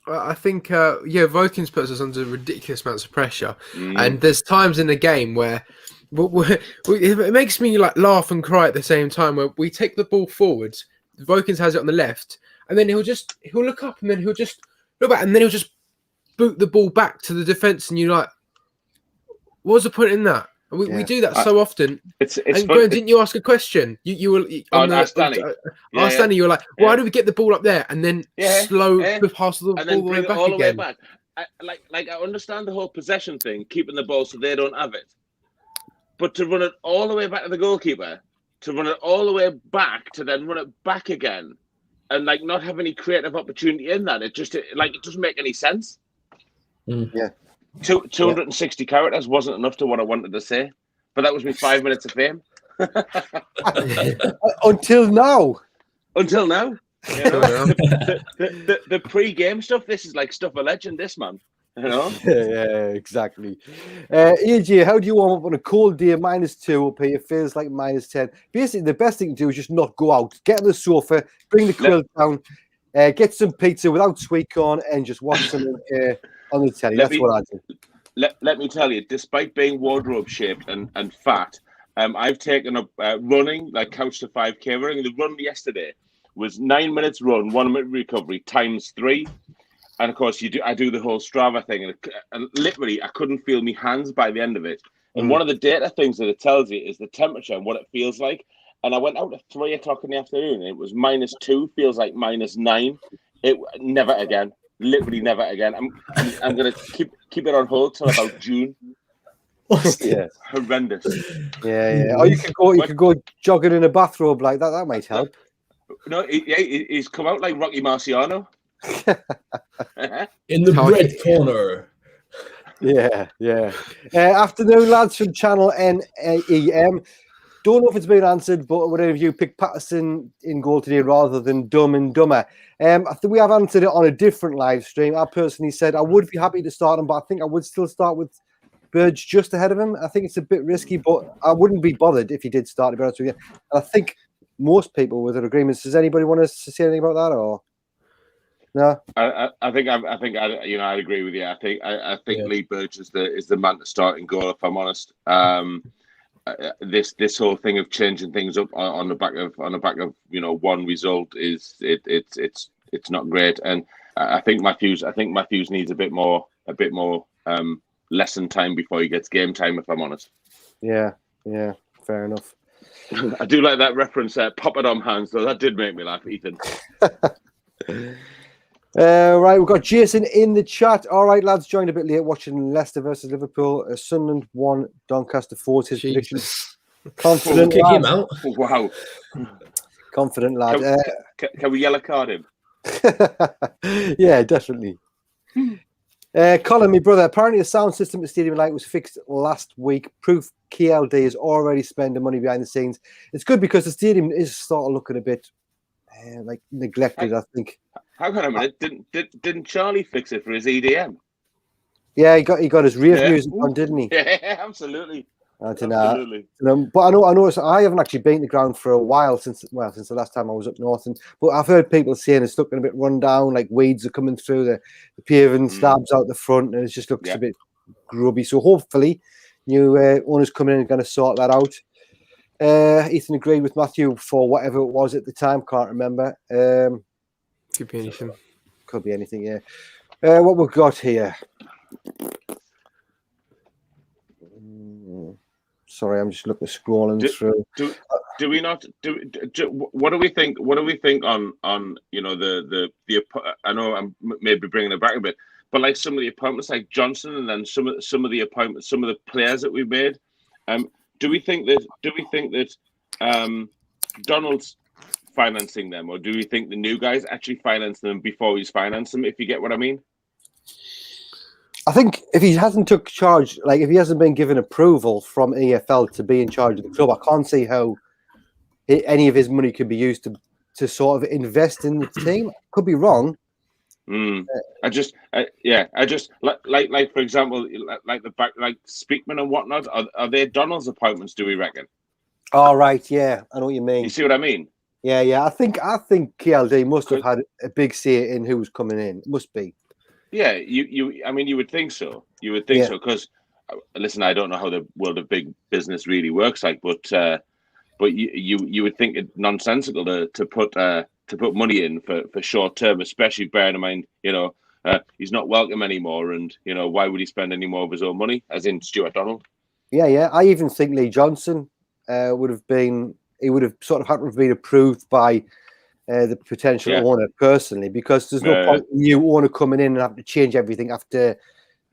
I think Vokins puts us under ridiculous amounts of pressure, and there's times in the game where it makes me laugh and cry at the same time, where we take the ball forward. Vokins has it on the left, and then he'll look up, and then he'll just look back, and then he'll just boot the ball back to the defence, and you're like, what was the point in that? We do that so often. It's and Graham, didn't you ask a question? You were ask Danny. Ask Danny. You were like, why do we get the ball up there and then pass the and ball then bring it back all the way again? back? I understand the whole possession thing, keeping the ball so they don't have it, but to run it all the way back to the goalkeeper, to run it all the way back, to then run it back again, and like not have any creative opportunity in that, it doesn't make any sense. Yeah. 260 characters wasn't enough to what I wanted to say, but that was me 5 minutes of fame. Until now. Until now. You know? the pre-game stuff, this is like stuff of legend, this, man. You know? Yeah, exactly. AJ, how do you warm up on a cold day, -2 up here? It feels like -10. Basically, the best thing to do is just not go out. Get on the sofa, bring the quilt down, get some pizza without sweet corn, and just watch something on the telly. That's what I do. Let me tell you, despite being wardrobe shaped and fat, I've taken up running, like couch to 5K running. The run yesterday was 9 minutes run, 1 minute recovery, ×3. And of course, I do the whole Strava thing, and literally, I couldn't feel my hands by the end of it. And one of the data things that it tells you is the temperature and what it feels like. And I went out at 3 o'clock in the afternoon. And it was -2, feels like -9. It never again. Literally never again. I'm gonna keep it on hold till about June. Yeah, horrendous. Yeah. Or you could go jogging in a bathrobe like that. That might help. No, he's come out like Rocky Marciano. In the red corner. Yeah. Afternoon, lads, from Channel NEM. Don't know if it's been answered, but whatever you pick Patterson in goal today rather than Dumb and Dumber. I think we have answered it on a different live stream. I personally said I would be happy to start him, but I think I would still start with Burge just ahead of him. I think it's a bit risky, but I wouldn't be bothered if he did start, to be honest with you. And I think most people with their agreements. Does anybody want us to say anything about that, or no? I think I'd agree with you. I think Lee Burge is the man to start in goal, if I'm honest. This whole thing of changing things up on the back of one result it's not great, and I think Matthews needs a bit more lesson time before he gets game time, if I'm honest. Yeah, fair enough. I do like that reference, pop it on hands, though. That did make me laugh, Ethan. Right, we've got Jason in the chat. All right, lads, joined a bit late watching Leicester versus Liverpool. Sunderland 1, Doncaster 4. His prediction. Confident kick lad. him out. Wow. Confident lad. Can we yellow card him? Yeah, definitely. Colin, my brother, apparently the sound system at Stadium Light was fixed last week. Proof KLD is already spending money behind the scenes. It's good because the stadium is sort of looking a bit like neglected, I think. Hang on a minute. Didn't Charlie fix it for his EDM? Yeah, he got his rave music on, didn't he? Yeah, absolutely. I don't know. But I noticed I haven't actually been to the ground for a while since the last time I was up north. But I've heard people saying it's looking a bit run down, like weeds are coming through the paving slabs out the front, and it just looks a bit grubby. So hopefully, new owners coming in are going to sort that out. Ethan agreed with Matthew for whatever it was at the time. Can't remember. Could be anything. Could be anything. Yeah. What we've got here. Sorry, I'm just scrolling through. Do we not what do we think? What do we think on the I know I'm maybe bringing it back a bit, but like some of the appointments like Johnson, and then some of the appointments, some of the players that we made. Do we think that Donald's financing them, or do we think the new guys actually finance them before he's financed them? If you get what I mean. I think if he hasn't took charge, like if he hasn't been given approval from EFL to be in charge of the club, I can't see how any of his money could be used to sort of invest in the team. Could be wrong. I just like for example, like the back, like Speakman and whatnot. Are they Donald's appointments? Do we reckon? All right, yeah, I know what you mean. You see what I mean? Yeah. I think KLD must have had a big say in who's coming in. It must be. Yeah, you would think so. You would think so, because listen, I don't know how the world of big business really works like, but you would think it nonsensical to put to put money in for short term, especially bearing in mind, he's not welcome anymore, and why would he spend any more of his own money? As in Stuart Donald. Yeah. I even think Lee Johnson would have sort of had to have been approved by the potential owner personally, because there's no point in new owner coming in and having to change everything after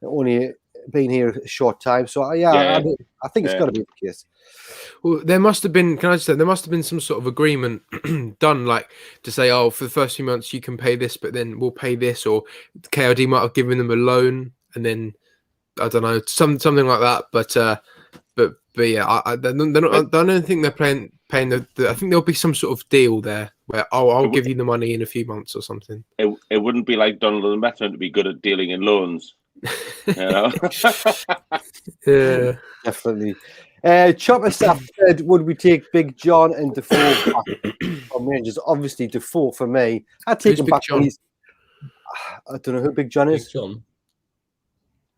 only being here a short time. So I think it's got to be the case. Well, there must have been. Can I just say there must have been some sort of agreement done, like to say, oh, for the first few months you can pay this, but then we'll pay this, or KRD might have given them a loan, and then I don't know, something like that. But yeah, I don't think they're paying the. I think there'll be some sort of deal there where I'll give you the money in a few months or something. It wouldn't be like Donald and Methven to be good at dealing in loans. Yeah, definitely. Chopper Staff said, would we take Big John and Defoe back from Rangers? Obviously, Defoe for me. I'd take him back when he's. I don't know who Big John is.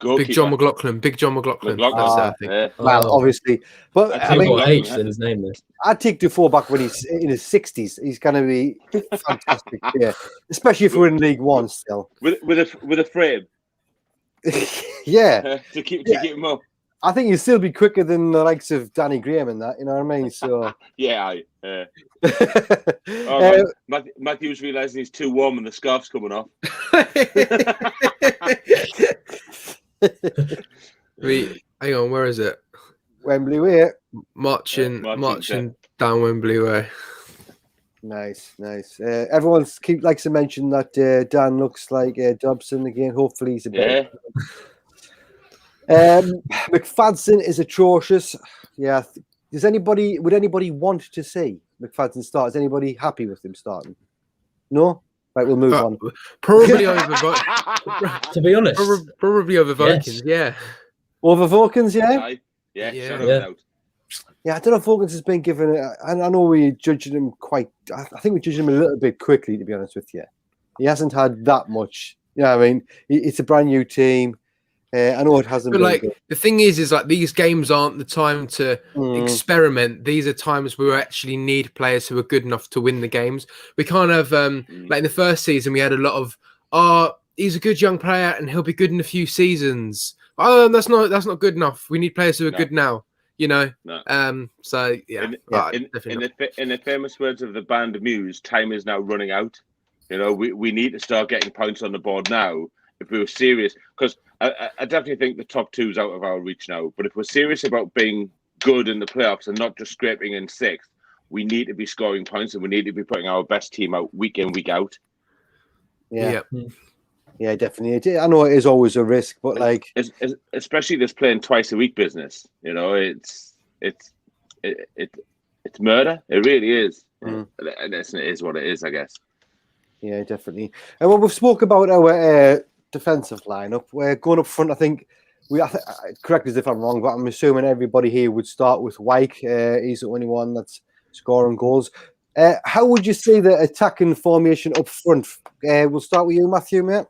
Big John McLaughlin. Big John McLaughlin. I think. Well, obviously, but I mean, got H in his name there. I'd take Defoe back when he's in his 60s. He's going to be fantastic, especially if we're in League One still. With a frame. Yeah, to keep him up. I think he'll still be quicker than the likes of Danny Graham and that. You know what I mean? So Matthew's realising he's too warm and the scarf's coming off. Hang on, where is it? Wembley Way. Marching down Wembley Way. Nice. Everyone likes to mention that Dan looks like Dobson again. Hopefully he's a bit. McFadden is atrocious. Yeah. Would anybody want to see McFadden start? Is anybody happy with him starting? No? Right, we'll move on. Probably over to be honest. Probably over Vokins, yeah. Over Vokins, yeah? Yeah. Yeah, I don't know if Vokins has been given and I know we're judging him I think we're judging him a little bit quickly, to be honest with you. He hasn't had that much. You know what I mean? It's a brand new team. I know it hasn't been good. The thing is like these games aren't the time to experiment. These are times where we actually need players who are good enough to win the games. We can't have like in the first season we had a lot of he's a good young player and he'll be good in a few seasons. Oh, that's not good enough. We need players who are good now. No. So yeah. In the famous words of the band Muse, time is now running out. We need to start getting points on the board now if we were serious, because I definitely think the top two's out of our reach now. But if we're serious about being good in the playoffs and not just scraping in sixth, we need to be scoring points and we need to be putting our best team out week in, week out. Yeah, definitely. I know it is always a risk, but especially this playing twice a week business. It's murder. It really is, and it is what it is, I guess. Yeah, definitely. And when we've spoke about our defensive lineup, we're going up front. I think correct us if I'm wrong, but I'm assuming everybody here would start with Wyke. He's the only one that's scoring goals. How would you see the attacking formation up front? We'll start with you, Matthew, mate.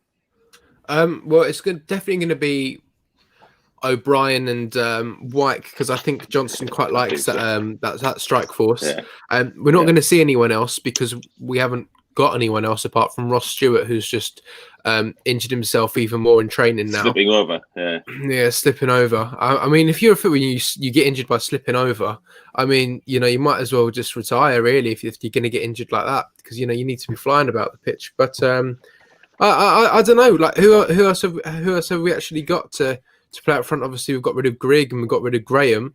Well, it's definitely going to be O'Brien and Wyke, because I think Johnson quite likes that strike force. We're not going to see anyone else because we haven't got anyone else apart from Ross Stewart, who's just injured himself even more in training now. Slipping over, slipping over. I mean, if you're a footballer, you get injured by slipping over. I mean, you might as well just retire, really, if you're going to get injured like that, because you need to be flying about the pitch. But I don't know, like who else have we actually got to play up front? Obviously, we've got rid of Grigg and we've got rid of Graham,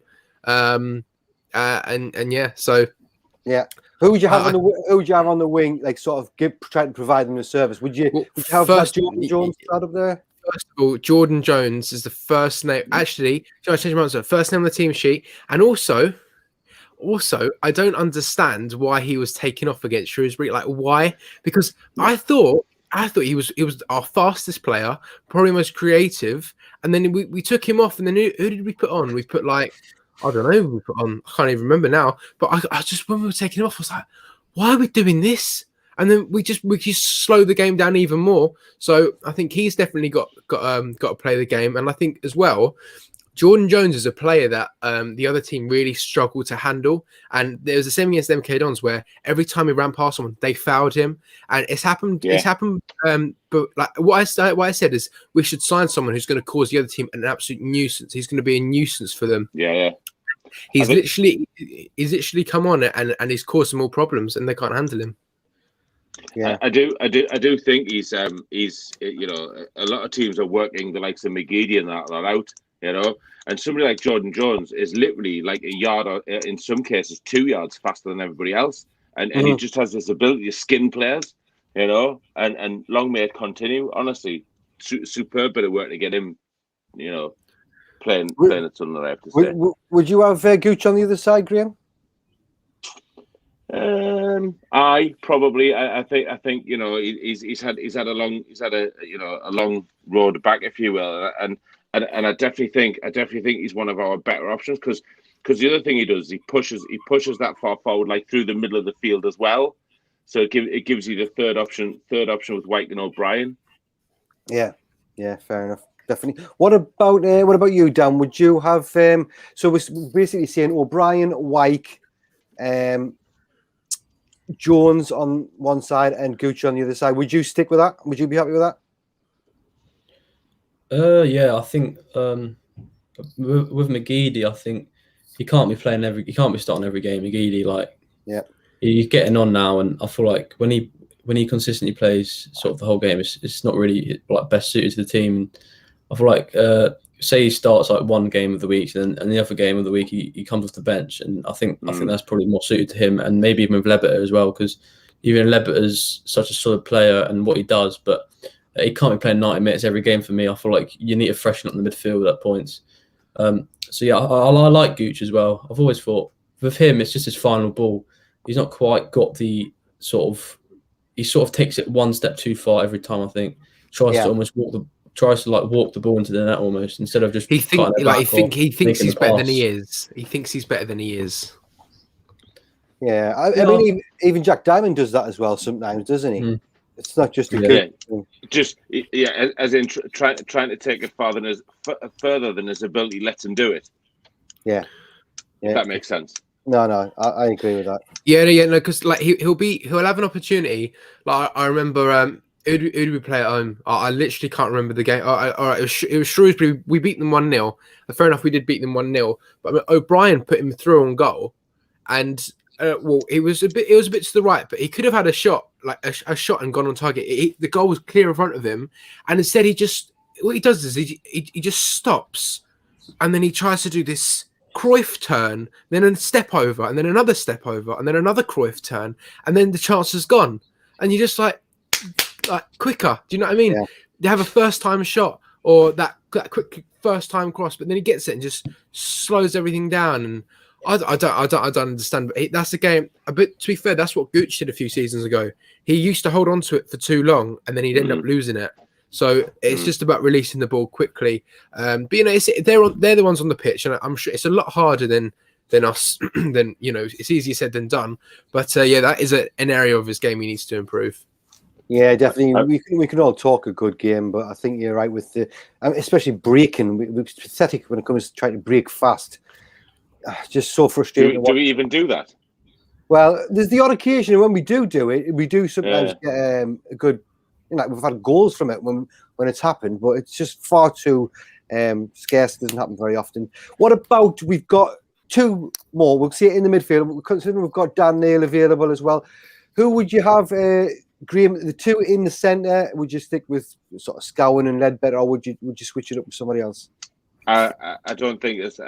Who would you have on the wing? Like sort of trying to provide them the service. Would you have Jordan Jones start up there? First of all, Jordan Jones is the first name. Actually, I change my answer? First name on the team sheet, and also, I don't understand why he was taken off against Shrewsbury. Like why? Because I thought he was our fastest player, probably most creative, and then we took him off, and then who did we put on? We put I don't know. We put on. I can't even remember now. But I just when we were taking him off, I was like, "Why are we doing this?" And then we just slow the game down even more. So I think he's definitely got to play the game, and I think as well, Jordan Jones is a player that the other team really struggled to handle, and there was the same against MK Dons where every time he ran past someone, they fouled him, and it's happened. Yeah. It's happened. But like what I said is we should sign someone who's going to cause the other team an absolute nuisance. He's going to be a nuisance for them. Yeah. He's literally come on and he's caused them all problems, and they can't handle him. Yeah, I do think he's you know, a lot of teams are working the likes of McGeady and that out, you know, and somebody like Jordan Jones is literally like a yard or in some cases 2 yards faster than everybody else, and he just has this ability to skin players, you know, and long may it continue. Honestly, superb bit of work to get him, you know, playing at Sunderland, I have to say. Would you have Gooch on the other side, Graham? I think you know he's had a long road back, if you will, and I definitely think he's one of our better options because the other thing he does is he pushes that far forward, like through the middle of the field as well, so it gives you the third option with White and O'Brien. Yeah, fair enough. Definitely. What about you, Dan? Would you have so we're basically saying O'Brien, White, Jones on one side and Gooch on the other side. Would you stick with that? Would you be happy with that? Yeah, I think with McGeady, I think he can't be starting every game. McGeady, he's getting on now, and I feel like when he consistently plays sort of the whole game, it's not really like best suited to the team. I feel like say he starts like one game of the week, and the other game of the week he comes off the bench, and I think that's probably more suited to him, and maybe even with Lebeter as well, because even Lebeter's such a solid player and what he does, but he can't be playing 90 minutes every game for me. I feel like you need to freshen up the midfield at points. So yeah, I like Gooch as well. I've always thought with him, it's just his final ball. He's not quite got the he sort of takes it one step too far every time. I think tries to almost walk the ball into the net almost, instead of just he thinks he's better than he is. He thinks he's better than he is. Yeah, I mean, even Jack Diamond does that as well sometimes, doesn't he? It's not just a good thing. Just as in trying to take it further than his ability lets him do it. Yeah. If that makes sense. No, I agree with that. Yeah, no, because like he'll have an opportunity. Like I remember, who did we play at home? I literally can't remember the game. All right, it was Shrewsbury. We beat them 1-0. Fair enough, we did beat them 1-0. But I mean, O'Brien put him through on goal, and it was a bit to the right, but he could have had a shot, like a shot, and gone on target. The goal was clear in front of him, and instead what he does is he just stops, and then he tries to do this Cruyff turn, then a step over, and then another step over, and then another Cruyff turn, and then the chance is gone, and you're just like quicker. Do you know what I mean? Yeah. They have a first time shot or that quick first time cross, but then he gets it and just slows everything down. And I don't understand. But that's the game. But to be fair, that's what Gooch did a few seasons ago. He used to hold on to it for too long, and then he'd end up losing it. So it's just about releasing the ball quickly. But you know, they're the ones on the pitch, and I'm sure it's a lot harder than us. Than you know, it's easier said than done. But yeah, that is an area of his game he needs to improve. Yeah, definitely. We can all talk a good game, but I think you're right with especially breaking. We're pathetic when it comes to trying to break fast. Just so frustrating. Do we even do that? Well, there's the odd occasion, and when we do it, we do sometimes get a good. You know, we've had goals from it when it's happened, but it's just far too scarce. It doesn't happen very often. What about we've got two more? We'll see it in the midfield. Considering we've got Dan Neil available as well. Who would you have? Graham, the two in the centre, would you stick with sort of Scowen and Ledbetter, or would you switch it up with somebody else? I don't think there's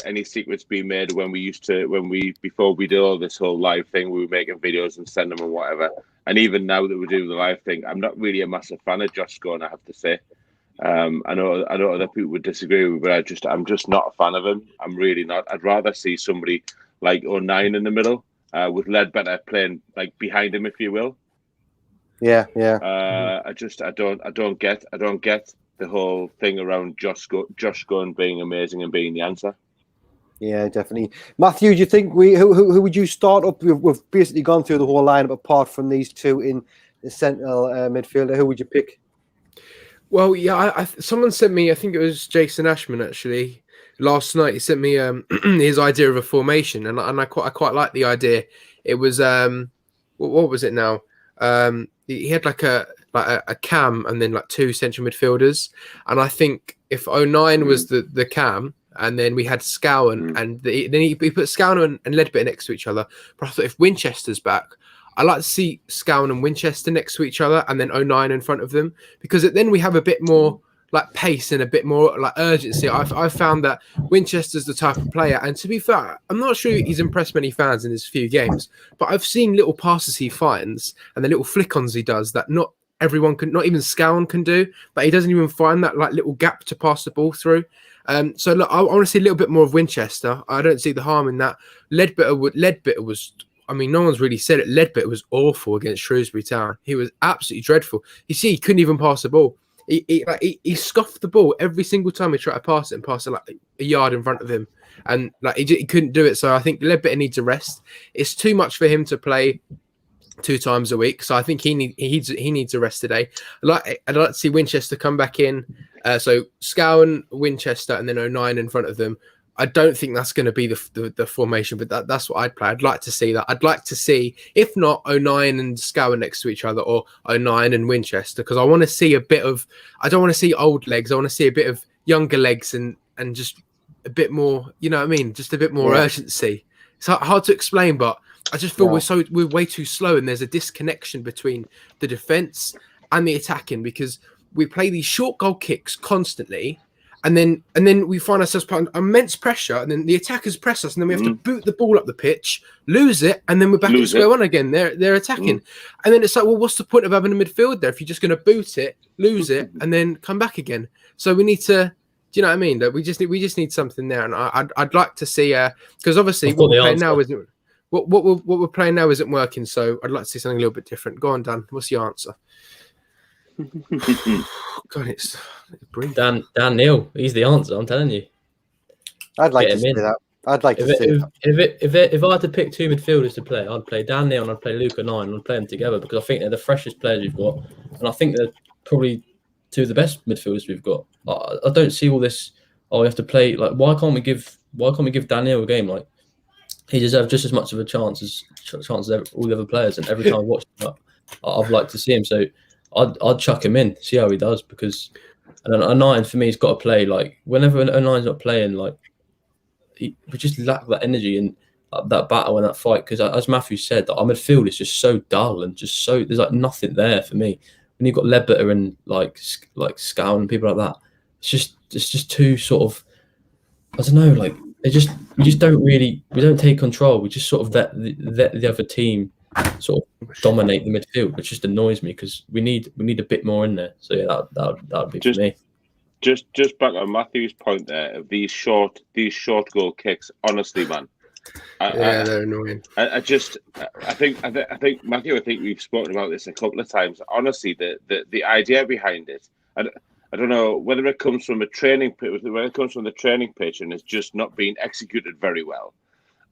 any secrets being made before we did all this whole live thing. We were making videos and send them and whatever. And even now that we do the live thing, I'm not really a massive fan of Josh Scowen, I have to say. I know other people would disagree with me, but I'm just not a fan of him. I'm really not. I'd rather see somebody like O'Nien in the middle. With Ledbetter playing like behind him, if you will. Yeah. I don't get the whole thing around Josh Scowen being amazing and being the answer. Yeah, definitely. Matthew, do you think who would you start up? We've basically gone through the whole lineup apart from these two in the central midfielder. Who would you pick? Well, yeah, someone sent me, I think it was Jason Ashman actually, last night. He sent me his idea of a formation, and I quite like the idea. It was what was it now? He had like a cam and then like two central midfielders, and I think if 09 was the cam, and then we had Scowen, and then he put Scowen and Ledbetter next to each other. But I thought if Winchester's back, I like to see Scowen and Winchester next to each other, and then 09 in front of them, because then we have a bit more like pace and a bit more like urgency. I've found that Winchester's the type of player, and to be fair, I'm not sure he's impressed many fans in his few games, but I've seen little passes he finds and the little flick-ons he does that not everyone can, not even Scowen can do, but he doesn't even find that like little gap to pass the ball through. So look, I want to see a little bit more of Winchester. I don't see the harm in that. Ledbetter was, I mean, no one's really said it. Ledbetter was awful against Shrewsbury Town. He was absolutely dreadful. You see, he couldn't even pass the ball. He scoffed the ball every single time he tried to pass it, and pass it like a yard in front of him, and like he couldn't do it. So I think Ledbetter needs a rest. It's too much for him to play 2 times a week. So I think he needs a rest today. I'd like to see Winchester come back in. So Scowen, Winchester, and then 09 in front of them. I don't think that's going to be the formation, but that's what I'd play. I'd like to see that. I'd like to see, if not 09 and Scowen next to each other, or 09 and Winchester, because I want to see a bit of, I don't want to see old legs. I want to see a bit of younger legs and just a bit more, you know what I mean? Just a bit more urgency. It's hard to explain, but I just feel we're way too slow, and there's a disconnection between the defense and the attacking, because we play these short goal kicks constantly. And then we find ourselves putting immense pressure, and then the attackers press us, and then we have to boot the ball up the pitch, lose it, and then we're back at square one again. They're attacking, and then it's like, well, what's the point of having a midfield there if you're just going to boot it, lose it, and then come back again? So we need to, do you know what I mean? That we just need something there, and I'd like to see, because obviously what we're playing now isn't what we're playing now isn't working. So I'd like to see something a little bit different. Go on, Dan. What's the answer? God, it's Dan Neil. He's the answer. I'm telling you. I'd like to see that. I'd like to see that. If I had to pick 2 midfielders to play, I'd play Dan Neil and I'd play Luke 09, and I'd play them together, because I think they're the freshest players we've got, and I think they're probably 2 of the best midfielders we've got. I don't see all this. Oh, we have to play, like, why can't we give Dan Neil a game? Like, he deserves just as much of a chance as all the other players, and every time I watch him, I'd like to see him. So I'd chuck him in, see how he does, because and a 9 for me has got to play. Like, whenever a 9's not playing, like, we just lack that energy and that battle and that fight. Because as Matthew said, our midfield is just so dull and just so, there's like nothing there for me. When you've got Ledbetter and like Scowen and people like that, it's just too sort of, I don't know, like we don't take control. We just sort of let the other team sort of dominate the midfield, which just annoys me, because we need a bit more in there. So yeah, that would be for me. Just back on Matthew's point there of these short goal kicks. Honestly, man, they're annoying. I think Matthew, I think we've spoken about this a couple of times. Honestly, the idea behind it, I don't know whether it comes from the training pitch and it's just not being executed very well,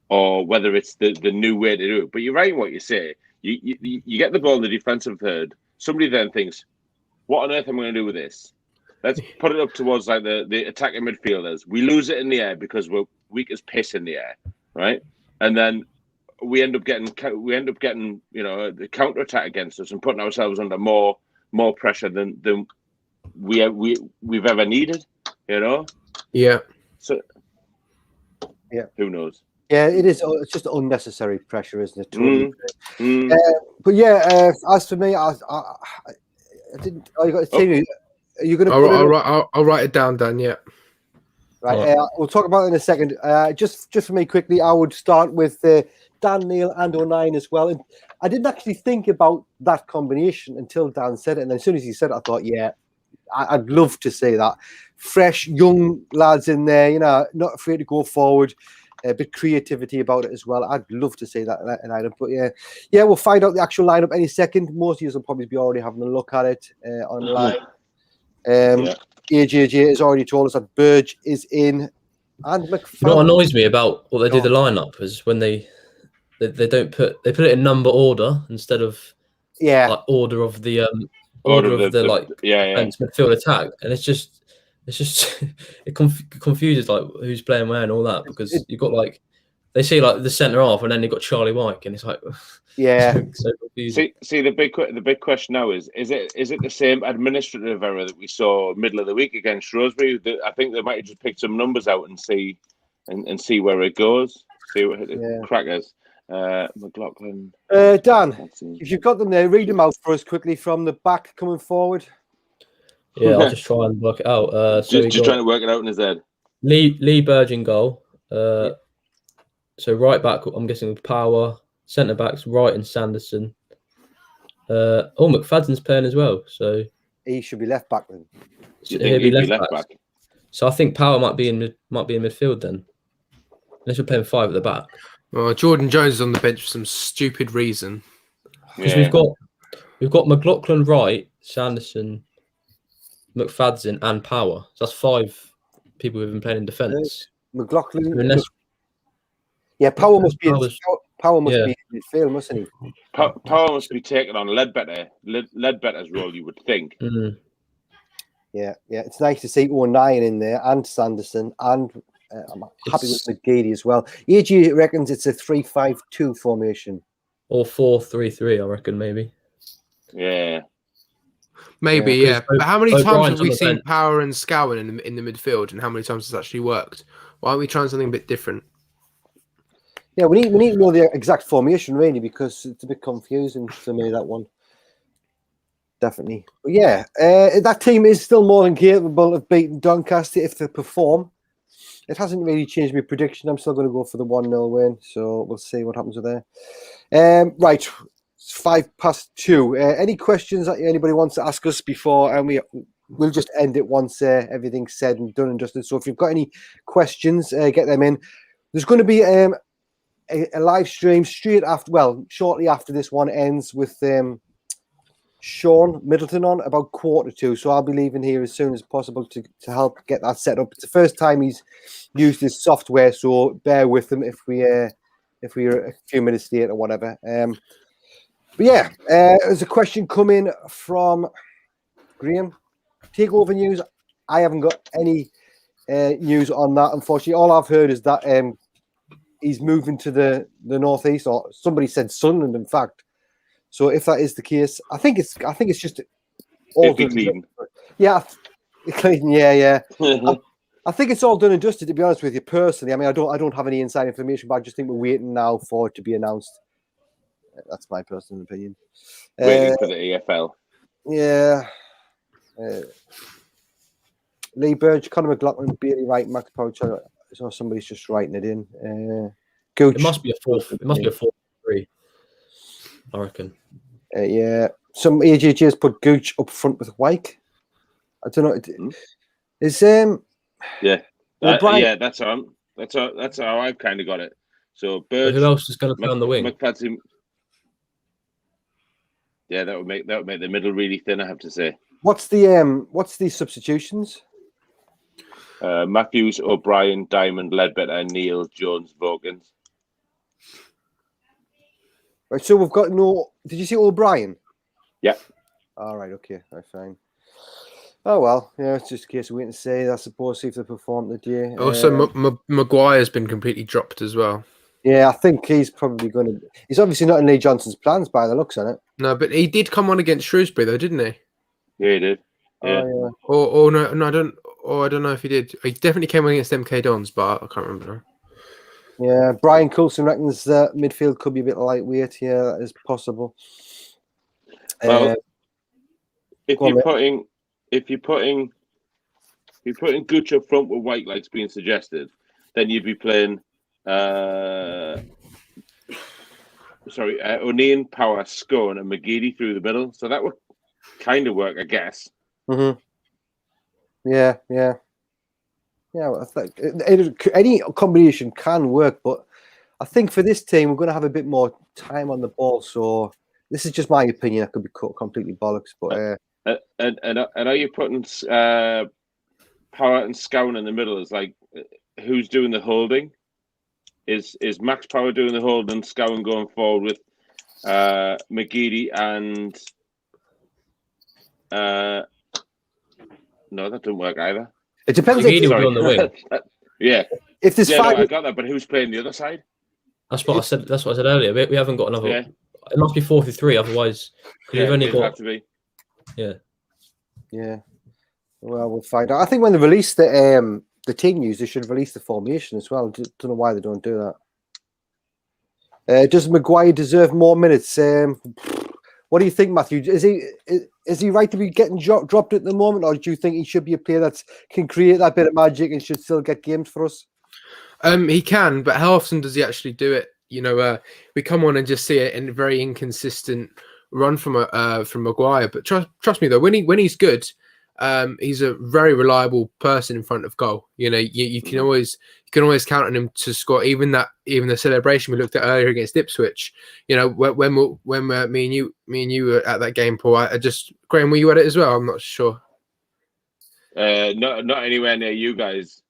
or whether it's the new way to do it. But you're right in what you say. You get the ball in the defensive third. Somebody then thinks, what on earth am I going to do with this? Let's put it up towards like the attacking midfielders. We lose it in the air because we're weak as piss in the air, right? And then we end up getting the counter attack against us and putting ourselves under more pressure than we've ever needed, you know? Yeah. So yeah, who knows? Yeah, it is. It's just unnecessary pressure, isn't it? Totally. But yeah, as for me, I didn't. You got to tell me. Are you going to? I'll write it down, Dan. Yeah. Right. We'll talk about it in a second. Just for me quickly, I would start with Dan Neil and 09 as well. And I didn't actually think about that combination until Dan said it, and then as soon as he said it, I thought, yeah, I'd love to see that. Fresh, young lads in there, you know, not afraid to go forward. A bit creativity about it as well. I'd love to see that lineup. But yeah, we'll find out the actual lineup any second. Most of you will probably be already having a look at it online. AJJ has already told us that Burge is in, and McFadden. You know what annoys me about what they do the lineup is when they put it in number order instead of like order of the order of the like yeah. defense, midfield, attack, and it's just it confuses like who's playing where and all that, because you've got like they say like the centre half, and then you've got Charlie Wyke, and it's like so confusing. See the big question now is it the same administrative error that we saw middle of the week against Shrewsbury? I think they might have just picked some numbers out and see where it goes. See what the crackers. McLaughlin. Dan, if you've got them there, read them out for us quickly from the back coming forward. Yeah, I'll just try and work it out. Just trying to work it out in his head. Lee Burge in goal. So right back, I'm guessing with Power. Centre backs, Wright and Sanderson. McFadden's playing as well, so he should be left back then. He'll be left back. So I think Power might be in midfield then, unless we're playing 5 at the back. Well, Jordan Jones is on the bench for some stupid reason. Because we've got McLaughlin, Wright, Sanderson, McFadden, and Power. So that's 5 people who've been playing in defence. McLaughlin. Power must be in midfield, mustn't he? Power must be taking on Ledbetter's role, you would think. Mm-hmm. Yeah. It's nice to see 09 in there and Sanderson, and I'm happy with McGeady as well. AG reckons it's a 3-5-2 formation. Or 4-3-3, I reckon, maybe. Yeah. Maybe, yeah. But how many times have we seen Power and Scowen in the midfield, and how many times has actually worked? Why aren't we trying something a bit different? Yeah, we need to know the exact formation, really, because it's a bit confusing for me, that one. Definitely. But yeah, that team is still more than capable of beating Doncaster if they perform. It hasn't really changed my prediction. I'm still going to go for the 1-0 win, so we'll see what happens with there. Right, it's 2:05. Any questions that anybody wants to ask us before, and we'll just end it once everything's said and done and dusted. So if you've got any questions, get them in. There's going to be a live stream shortly after this one ends with Sean Middleton on about 1:45. So I'll be leaving here as soon as possible to help get that set up. It's the first time he's used his software, so bear with him if we're a few minutes late or whatever. But yeah, there's a question coming from Graham. Takeover news. I haven't got any news on that, unfortunately. All I've heard is that he's moving to the northeast, or somebody said Sunderland, in fact. So if that is the case, I think it's just all done. Clean. Yeah, clean. Yeah. I think it's all done and dusted. To be honest with you, personally, I mean, I don't have any inside information, but I just think we're waiting now for it to be announced. That's my personal opinion. Waiting for the EFL. Yeah. Lee Burge, Conor McLaughlin, Bailey Wright, Max Pouch. So somebody's just writing it in. It must be a 4-3. I reckon. Yeah. Some AJJs put Gooch up front with Wyke. I don't know. Is yeah. That's how I've kind of got it. So Burge. Who else is going to play on the wing? McFadden. Yeah, that would make the middle really thin, I have to say. What's the substitutions? Matthews, O'Brien, Diamond, Ledbetter, Neil, Jones, Vogans. Right, so we've got no. Did you see O'Brien? Yeah. All right. Okay. Right, fine. Oh well. Yeah, it's just a case of waiting to see. I suppose see if they perform today. Also, Maguire's been completely dropped as well. Yeah, I think he's probably going to. He's obviously not in Lee Johnson's plans by the looks on it. No, but he did come on against Shrewsbury, though, didn't he? Yeah, he did. Yeah. Oh, yeah. No, I don't. I don't know if he did. He definitely came on against MK Dons, but I can't remember now. Yeah, Brian Coulson reckons that midfield could be a bit lightweight. Yeah, that is possible. Well, if you're putting Gooch up front with White, like's being suggested, then you'd be playing O'Neill, Power, Scone, and McGeady through the middle. So that would kind of work, I guess. Mm-hmm. Yeah. Well, I think any combination can work, but I think for this team, we're going to have a bit more time on the ball. So this is just my opinion. I could be completely bollocks, but and are you putting Power and Scowen in the middle? Is like who's doing the holding? Is Max Power doing the holding and Scowen going forward with McGeady and No, that didn't work either. It depends. Maguire If, will be on the wing. Yeah. if there's Yeah, five, no, I got that, but who's playing the other side? That's what I said. That's what I said earlier. We haven't got another. Yeah. It must be 4-3. Otherwise, we've only it'd have got. to be. Yeah. yeah. Well, we'll find out. I think when they release the team news, they should release the formation as well. Don't know why they don't do that. Does Maguire deserve more minutes? What do you think, Matthew? Is he right to be getting dropped at the moment, or do you think he should be a player that can create that bit of magic and should still get games for us? He can, but how often does he actually do it? You know, we come on and just see it in a very inconsistent run from Maguire. But trust me though, when he's good, he's a very reliable person in front of goal. You know, you can always count on him to score. Even the celebration we looked at earlier against Ipswich. You know, when me and you were at that game, Paul. Graham, were you at it as well? I'm not sure. Not anywhere near you guys,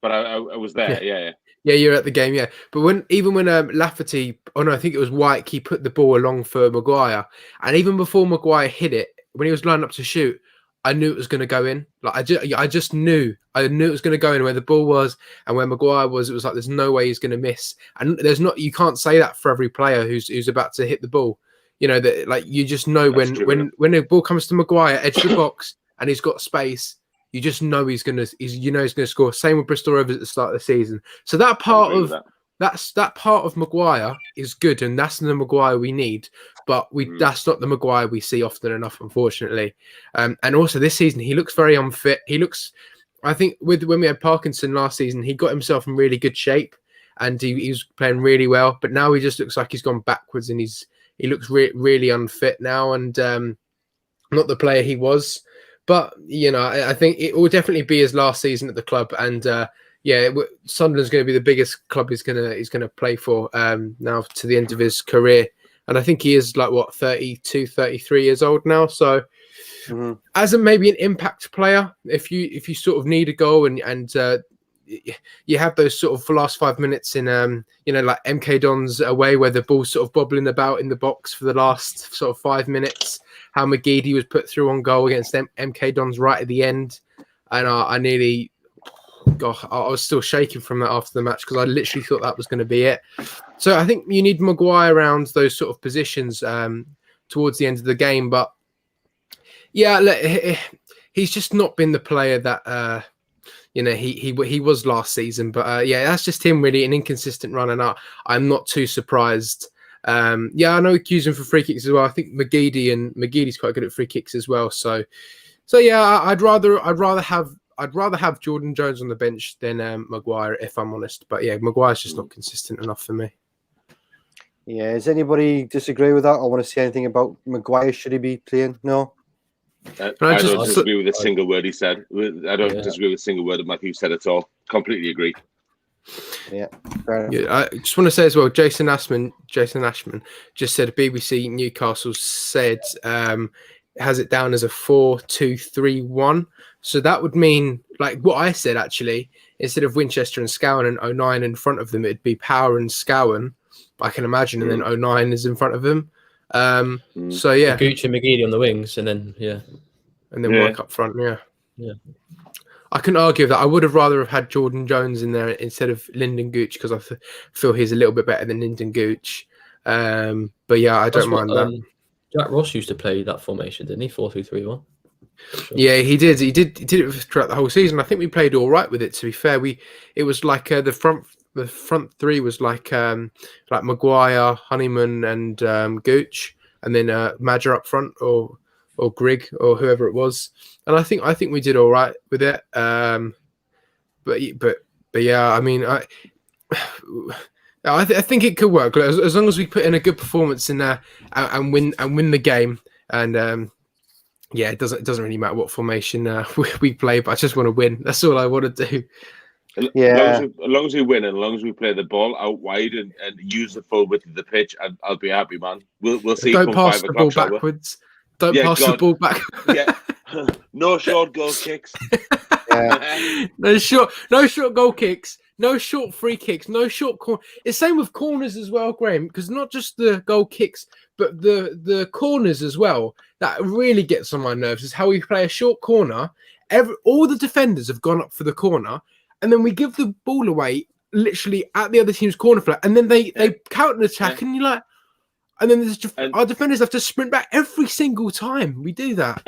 but I was there. Yeah. Yeah, you're at the game, yeah. But when Lafferty, I think it was White, he put the ball along for Maguire, and even before Maguire hit it, when he was lined up to shoot, I knew it was going to go in. Like I just knew it was going to go in where the ball was and where Maguire was. It was like there's no way he's going to miss, and you can't say that for every player who's about to hit the ball. You know that, like, you just know when the ball comes to Maguire, edge of the box, and he's got space. You just know he's gonna score. Same with Bristol Rovers at the start of the season. So that part of Maguire is good, and that's the Maguire we need. But that's not the Maguire we see often enough, unfortunately. And also this season he looks very unfit. I think when we had Parkinson last season, he got himself in really good shape, and he was playing really well. But now he just looks like he's gone backwards, and he looks really unfit now, and not the player he was. But, you know, I think it will definitely be his last season at the club. And, Sunderland's going to be the biggest club he's going to play for now to the end of his career. And I think he is 32, 33 years old now. So as maybe an impact player, if you sort of need a goal and you have those sort of last 5 minutes in, like MK Dons away where the ball's sort of bobbling about in the box for the last sort of 5 minutes. How McGeady was put through on goal against MK Dons right at the end. And I was still shaking from that after the match because I literally thought that was going to be it. So I think you need Maguire around those sort of positions towards the end of the game. But yeah, he's just not been the player that he was last season. But that's just him, really, an inconsistent runner. I'm not too surprised. I know we accuse him for free kicks as well. I think McGeady's quite good at free kicks as well. So yeah, I'd rather have Jordan Jones on the bench than Maguire, if I'm honest. But yeah, Maguire's just not consistent enough for me. Yeah, does anybody disagree with that? I want to say anything about Maguire. Should he be playing? No. I don't disagree with a single word he said. I don't disagree with a single word that Matthew said at all. Completely agree. Yeah, fair enough. Yeah, I just want to say as well, Jason Ashman just said BBC Newcastle said has it down as a 4-2-3-1. So that would mean, like what I said actually, instead of Winchester and Scowen and 09 in front of them, it'd be Power and Scowen, I can imagine, and then 09 is in front of them. So yeah, Gooch and McGeady on the wings, and then work up front. Yeah. I can argue with that. I would have rather have had Jordan Jones in there instead of Lyndon Gooch because I feel he's a little bit better than Lyndon Gooch. But yeah, I don't mind that. Jack Ross used to play that formation, didn't he? 4-2-3-1. Sure. Yeah, he did. He did it throughout the whole season. I think we played all right with it. To be fair, it was like the front three was like Maguire, Honeyman, and Gooch, and then Madger up front or Grigg or whoever it was. And I think we did all right with it. But yeah, I mean, I think it could work as long as we put in a good performance in there and win the game. And it doesn't really matter what formation we play, but I just want to win. That's all I want to do. Yeah, as long as we win and as long as we play the ball out wide and use the full width of the pitch, I'll be happy, man. We'll see. Don't pass the ball backwards. Don't pass the ball back. Yeah. No short goal kicks. No short goal kicks. No short free kicks, no short corner. It's same with corners as well, Graham, because not just the goal kicks, but the corners as well. That really gets on my nerves is how we play a short corner. All the defenders have gone up for the corner, and then we give the ball away literally at the other team's corner flag, and then they counter attack, and you're like, and then our defenders have to sprint back every single time we do that.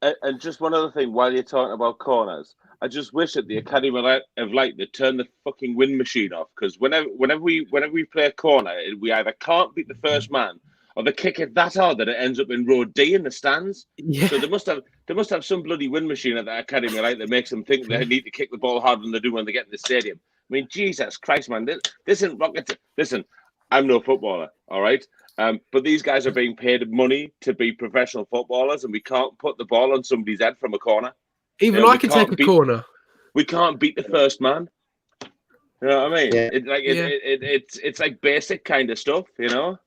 And just one other thing, while you're talking about corners, I just wish that the Academy of Light they'd turn the fucking wind machine off, because whenever we play a corner, we either can't beat the first man, or they kick it that hard that it ends up in row D in the stands. Yeah. So they must have some bloody wind machine at the Academy of Light that makes them think they need to kick the ball harder than they do when they get in the stadium. I mean, Jesus Christ, man, this isn't rocket. Listen, I'm no footballer, all right. But these guys are being paid money to be professional footballers, and we can't put the ball on somebody's head from a corner. Even I can take a corner. We can't beat the first man. You know what I mean? Yeah. It's like basic kind of stuff, you know.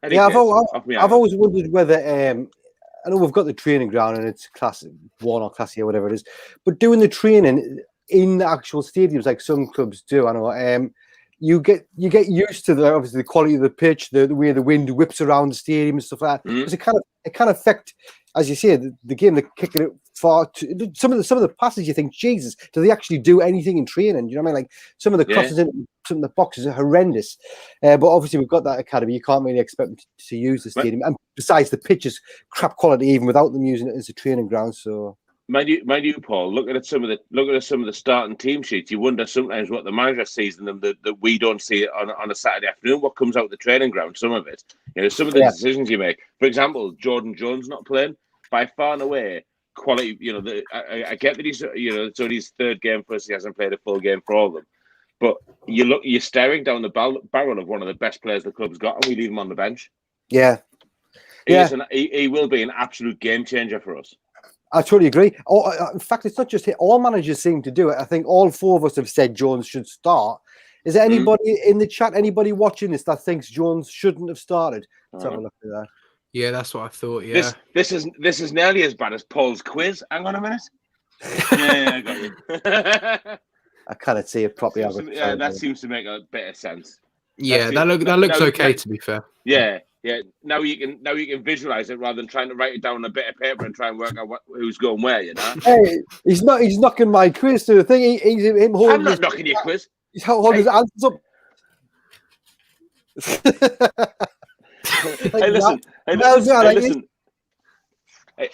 Yeah, I've always wondered whether I know we've got the training ground and it's class 1 or class A, whatever it is, but doing the training in the actual stadiums like some clubs do, I know. You get used to obviously the quality of the pitch, the way the wind whips around the stadium and stuff like that. Because it kind of affect, as you say, the game. They're kicking it far. Some of the passes, you think, Jesus, do they actually do anything in training? You know what I mean? Like some of the crosses in some of the boxes are horrendous. But obviously we've got that academy. You can't really expect them to use the stadium. And besides, the pitch is crap quality even without them using it as a training ground. So. Mind you, Paul. Looking at some of the starting team sheets, you wonder sometimes what the manager sees in them that we don't see on a Saturday afternoon. What comes out the training ground? Some of it, some of the decisions you make. For example, Jordan Jones not playing, by far and away quality. I get that he's it's only his third game for us. He hasn't played a full game for all of them. But you're staring down the barrel of one of the best players the club's got, and we leave him on the bench. Yeah, he will be an absolute game changer for us. I totally agree. In fact, it's not just him. All managers seem to do it. I think all 4 of us have said Jones should start. Is there anybody in the chat, anybody watching this that thinks Jones shouldn't have started? Let's have a look at that. Yeah, that's what I thought. Yeah, this is nearly as bad as Paul's quiz. Hang on a minute. Yeah, I got you. I cannot see it properly. That seems to make a bit of sense. Yeah, that looks okay. To be fair. Yeah. Yeah, now you can visualize it rather than trying to write it down on a bit of paper and try and work out who's going where. Hey, he's knocking my quiz to the thing. I'm not knocking your quiz. He's holding his answers up.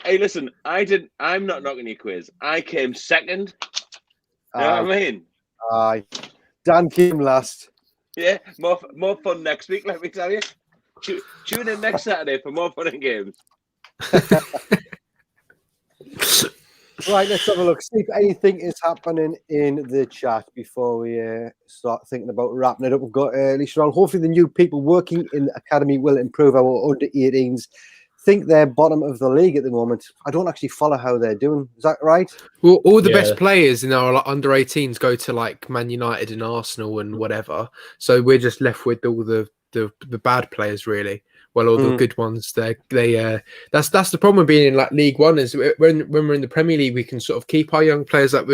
Hey, listen. I'm not knocking your quiz. I came second. You know what I mean? Aye. Dan came last. Yeah, more fun next week. Let me tell you. Tune in next Saturday for more fun and games. Right, let's have a look. See if anything is happening in the chat before we start thinking about wrapping it up. We've got Lisa on. Hopefully the new people working in the academy will improve our under-18s. Think they're bottom of the league at the moment. I don't actually follow how they're doing. Is that right? Well, all the best players in our under-18s go to like Man United and Arsenal and whatever. So we're just left with all the bad players, really. Well, all the good ones. That's the problem with being in like League One is when we're in the Premier League, we can sort of keep our young players like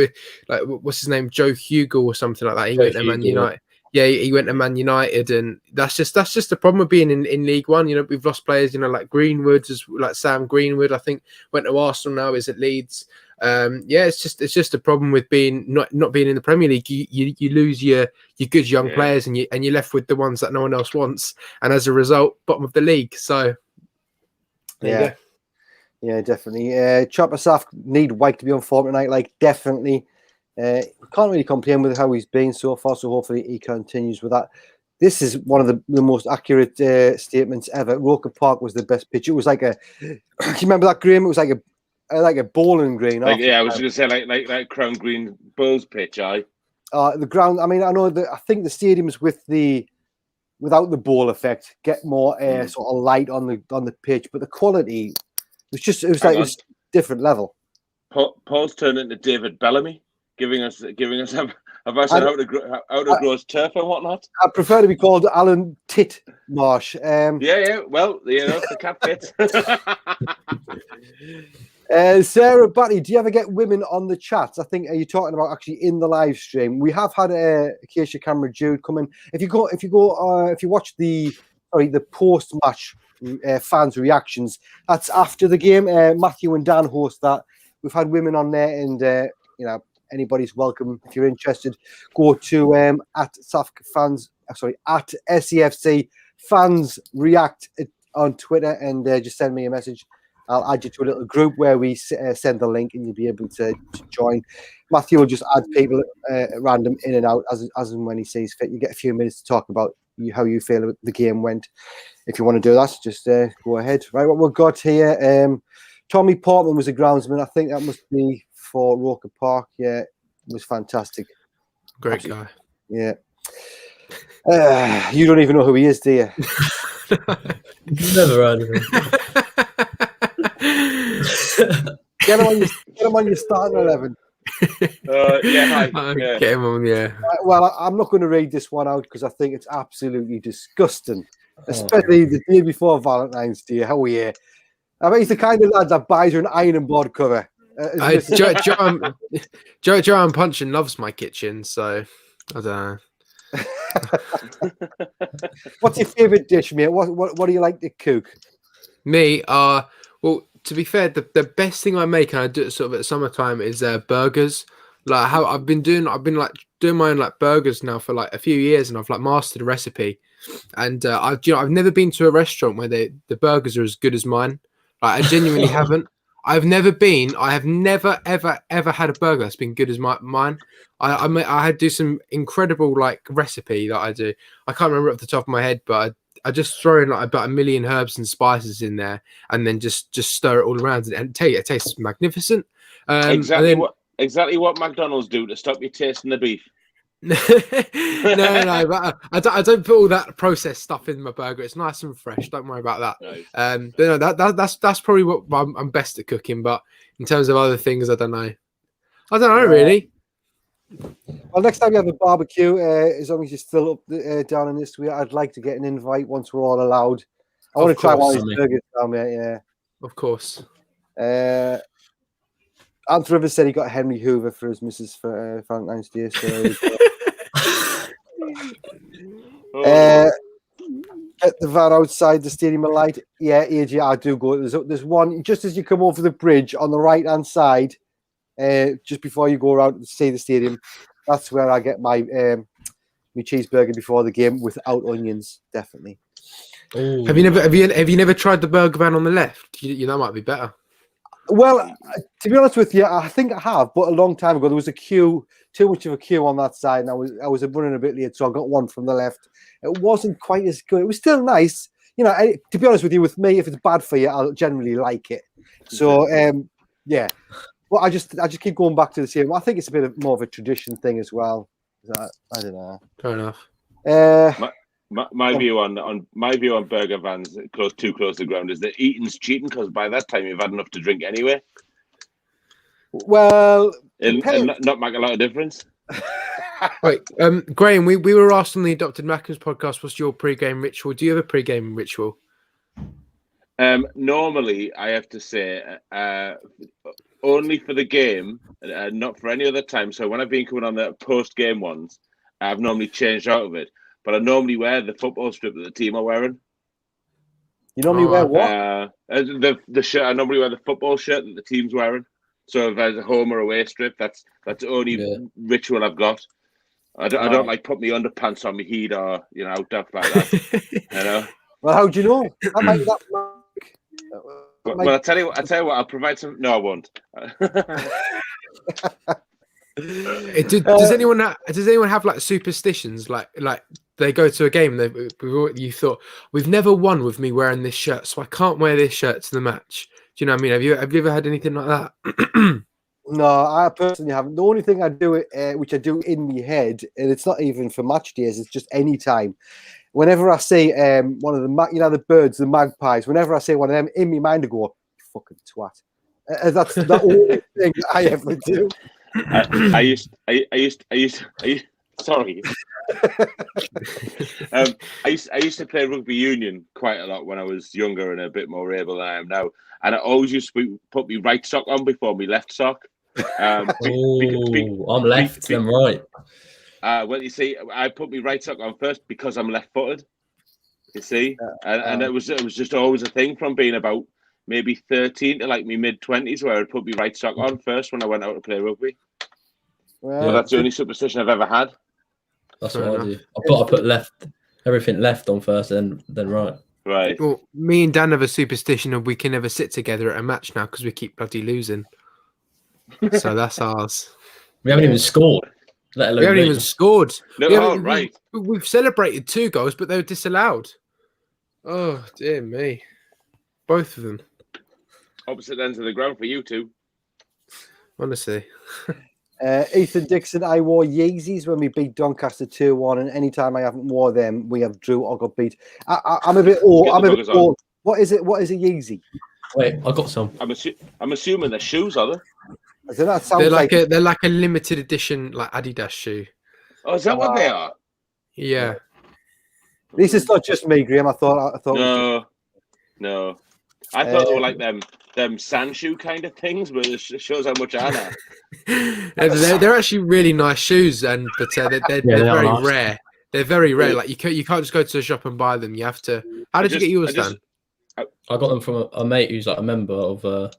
what's his name, Joe Hugo or something like that. He went to Man United. Yeah, he went to Man United, and that's just the problem with being in League One. We've lost players, like Greenwood, like Sam Greenwood, I think went to Arsenal now, is at Leeds. It's just a problem with being not being in the Premier League. You lose your good young players, and you're left with the ones that no one else wants, and as a result, bottom of the league. So yeah, definitely. Chopper Saf need White to be on form tonight. Like definitely, we can't really complain with how he's been so far. So hopefully he continues with that. This is one of the most accurate statements ever. Roker Park was the best pitch. It was like do you remember that, Graham? It was like a bowling green. I was going to say like Crown Green Bulls pitch. The ground. I mean, I know that. I think the stadiums without the ball effect get more sort of light on the pitch, but the quality it was like a different level. Paul's turned into David Bellamy, giving us advice on how to grow turf and whatnot. I prefer to be called Alan Titmarsh. Yeah. Well, the cap fits. Sarah Batty, do you ever get women on the chats? I think are you talking about actually in the live stream? We have had Acacia Camera Jude come in. If you watch the post match fans reactions, that's after the game. Matthew and Dan host that. We've had women on there, and anybody's welcome if you're interested. Go to at SEFC fans react on Twitter and just send me a message. I'll add you to a little group where we send the link and you'll be able to join. Matthew will just add people random in and out as and when he sees fit. You get a few minutes to talk about how you feel the game went. If you want to do that, just go ahead. Right, what we've got here, Tommy Portman was a groundsman. I think that must be for Roker Park. Yeah, it was fantastic. Great guy. Yeah. You don't even know who he is, do you? Never heard of him. Get him on your starting 11. Yeah. Get him on, yeah. Well, I'm not going to read this one out because I think it's absolutely disgusting, especially the day before Valentine's Day. How are you? I mean, he's the kind of lad that buys her an iron board cover. Joanne Punchin loves my kitchen, so I don't know. What's your favourite dish, mate? What do you like to cook? Me, well, to be fair, the best thing I make, and I do it sort of at summertime, is burgers. Like how I've been doing my own like burgers now for like a few years, and I've like mastered a recipe. And I've never been to a restaurant where the burgers are as good as mine. Like, I genuinely haven't. I have never ever had a burger that's been good as mine. I had to do some incredible like recipe that I do. I can't remember off the top of my head, but I just throw in like about 1 million herbs and spices in there, and then just stir it all around, and tell you, it tastes magnificent. Exactly what McDonald's do to stop you tasting the beef. no, but I don't put all that processed stuff in my burger. It's nice and fresh. Don't worry about that. Nice. But no, that's probably what I'm best at cooking. But in terms of other things, I don't know really. Well, next time you have a barbecue, as long as you're still up down in this way, I'd like to get an invite once we're all allowed. I want to try one of these burgers down there. Yeah, of course. Ant Rivers said he got Henry Hoover for his missus for Valentine's Day. So get the van outside the Stadium of Light. Yeah, AJ, I do go. There's one just as you come over the bridge on the right hand side, just before you go around to see the stadium. That's where I get my my cheeseburger before the game without onions. Definitely. Ooh. Have you never tried the burger van on the left? You know, might be better. Well, to be honest with you, I think I have, but a long time ago there was a queue, too much of a queue on that side, and I was running a bit late, so I got one from the left. It wasn't quite as good. It was still nice, to be honest with you, with me, if it's bad for you, I'll generally like it. So, yeah. Well, I just keep going back to the same. I think it's a bit more of a tradition thing as well. I don't know. Fair enough. My view on burger vans too close to the ground is that eating's cheating because by that time you've had enough to drink anyway. Well, and not make a lot of difference. Wait, Graham, we were asked on the Adopted Mackers podcast, what's your pre-game ritual? Do you have a pre-game ritual? Normally, I have to say, only for the game, not for any other time. So when I've been coming on the post-game ones, I've normally changed out of it. But I normally wear the football strip that the team are wearing. You normally wear what? The shirt. I normally wear the football shirt that the team's wearing. So if there's a home or away strip, that's the only ritual I've got. I don't like put my underpants on my heat or stuff like that. Well, how do you know? Well, I tell you what. I'll provide some. No, I won't. Does anyone have like superstitions? Like they go to a game. You thought we've never won with me wearing this shirt, so I can't wear this shirt to the match. Do you know what I mean? Have you ever had anything like that? No, I personally haven't. The only thing I do, which I do in my head, and it's not even for match days. It's just any time. Whenever I say one of the birds, the magpies. Whenever I say one of them, in my mind I go, "Fucking twat." That's the only thing that I ever do. I used Sorry. I used to play rugby union quite a lot when I was younger and a bit more able than I am now. And I always used to put my right sock on before my left sock. I'm left, I'm right. Well, you see, I put my right sock on first because I'm left-footed. You see, and it was just always a thing from being about maybe 13 to like my mid-20s where I'd put my right sock on first when I went out to play rugby. Well, that's the only superstition I've ever had. That's what I do. I put everything left on first, then right. Right. Well, me and Dan have a superstition of we can never sit together at a match now because we keep bloody losing. So that's ours. We haven't even scored. Let alone we haven't even scored. No, right. We've celebrated 2 goals, but they were disallowed. Oh, dear me. Both of them. Opposite ends of the ground for you two. Honestly. Ethan Dixon, I wore Yeezys when we beat Doncaster 2-1, and anytime I haven't wore them, we have drew or got beat. I'm a bit old. What is it? What is a Yeezy? Wait, I got some. I'm assuming they're shoes, are they? They're like a limited edition like Adidas shoe. Oh, is that what they are? Yeah. This is not just me, Graham. I thought. No. I thought they were like them sand shoe kind of things, but it shows how much I know. They're actually really nice shoes, but they're very nice. Rare. They're very rare. Like you can't just go to a shop and buy them. You have to. How did you get yours, Dan? I got them from a mate who's like a member of the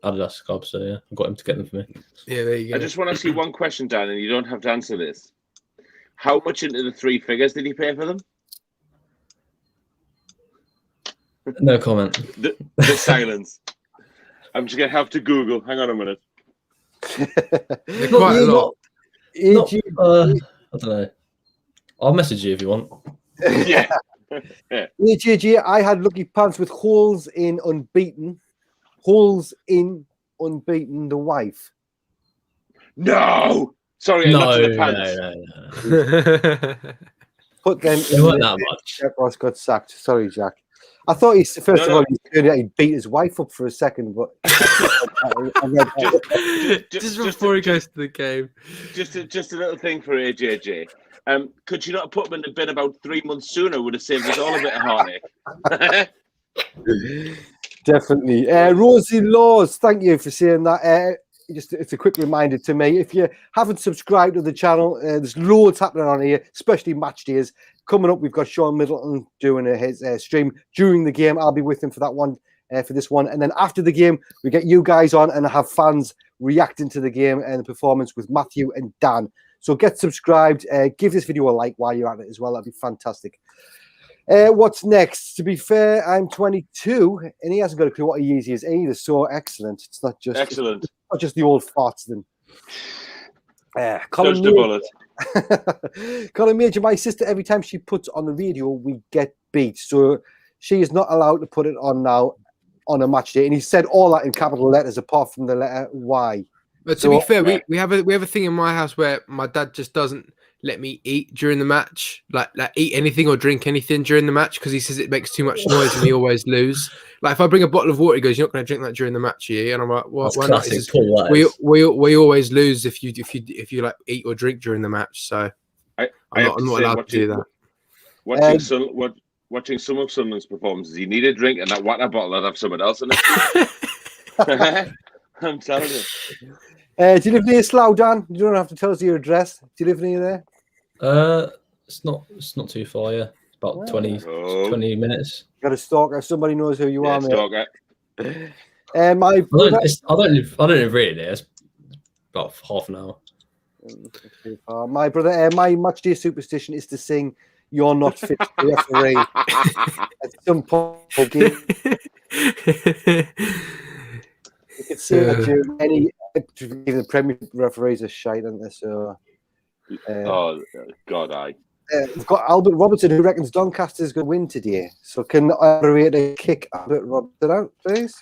Adidas club, so yeah, I got him to get them for me. Yeah, there you go. I just want to ask you one question, Dan, and you don't have to answer this. How much into the 3 figures did he pay for them? No comment. The silence. I'm just gonna have to Google. Hang on a minute. They're quite a lot. I don't know. I'll message you if you want. Yeah. AJJ, I had lucky pants with holes in unbeaten. Holes in unbeaten. The wife. No. Sorry, not to the pants. No. Put them. They weren't that much. Jack Ross got sacked. Sorry, Jack. I thought of all he beat his wife up for a second, but just before he goes to the game. Just a little thing for AJJ. Could you not put them in the bin about 3 months sooner? Would have saved us all a bit of heartache. Definitely. Rosie Laws, thank you for saying that. It's a quick reminder to me. If you haven't subscribed to the channel, there's loads happening on here, especially match days. Coming up, we've got Sean Middleton doing his stream during the game. I'll be with him for that one, for this one. And then after the game, we get you guys on and have fans reacting to the game and the performance with Matthew and Dan. So get subscribed. Give this video a like while you're at it as well. That'd be fantastic. What's next? To be fair, I'm 22, and he hasn't got a clue what a Yeezy is either. So excellent. It's not just excellent. It's not just the old farts then. Dodge the bullet. Colin Major, my sister, every time she puts on the radio, we get beat. So she is not allowed to put it on now on a match day. And he said all that in capital letters apart from the letter Y. But to be fair, we have a thing in my house where my dad just doesn't let me eat during the match, like eat anything or drink anything during the match because he says it makes too much noise and we always lose. Like if I bring a bottle of water, he goes, "You're not going to drink that during the match, are you?" And I'm like, "What? Why not?" We always lose if you like eat or drink during the match. So I'm not allowed to do that. Watching some of Sunderland's performances, you need a drink and that water bottle that have someone else in it. I'm telling you. Do you live near Slough, Dan? You don't have to tell us your address. Do you live near there? It's not too far. Yeah, it's about 20 minutes. You got a stalker. Somebody knows who you are, mate. Stalker. I don't live really near. It's about half an hour. My brother, my match day superstition is to sing "You're Not Fit to Be Referee" at some point. You could see that during any. Even the Premier referees are shite, aren't they? So, oh God, we've got Albert Robertson who reckons Doncaster's going to win today. So can the moderator kick Albert Robertson out, please?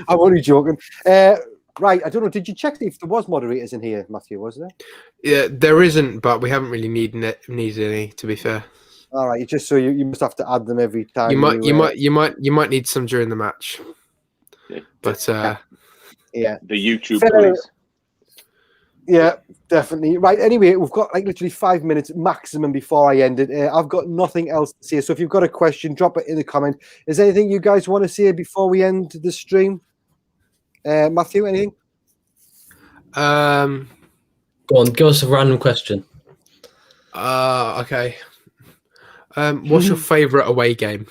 I'm only joking. Right, I don't know. Did you check if there was moderators in here, Matthew? Was there? Yeah, there isn't, but we haven't really needed any. To be fair. All right, just so you must have to add them every time. You might need some during the match. But yeah, the YouTube police. Yeah, definitely. Right. Anyway, we've got like literally 5 minutes maximum before I end it. I've got nothing else to say. So if you've got a question, drop it in the comment. Is there anything you guys want to say before we end the stream? Matthew, anything? Go on, give us a random question. Okay. What's your favourite away game?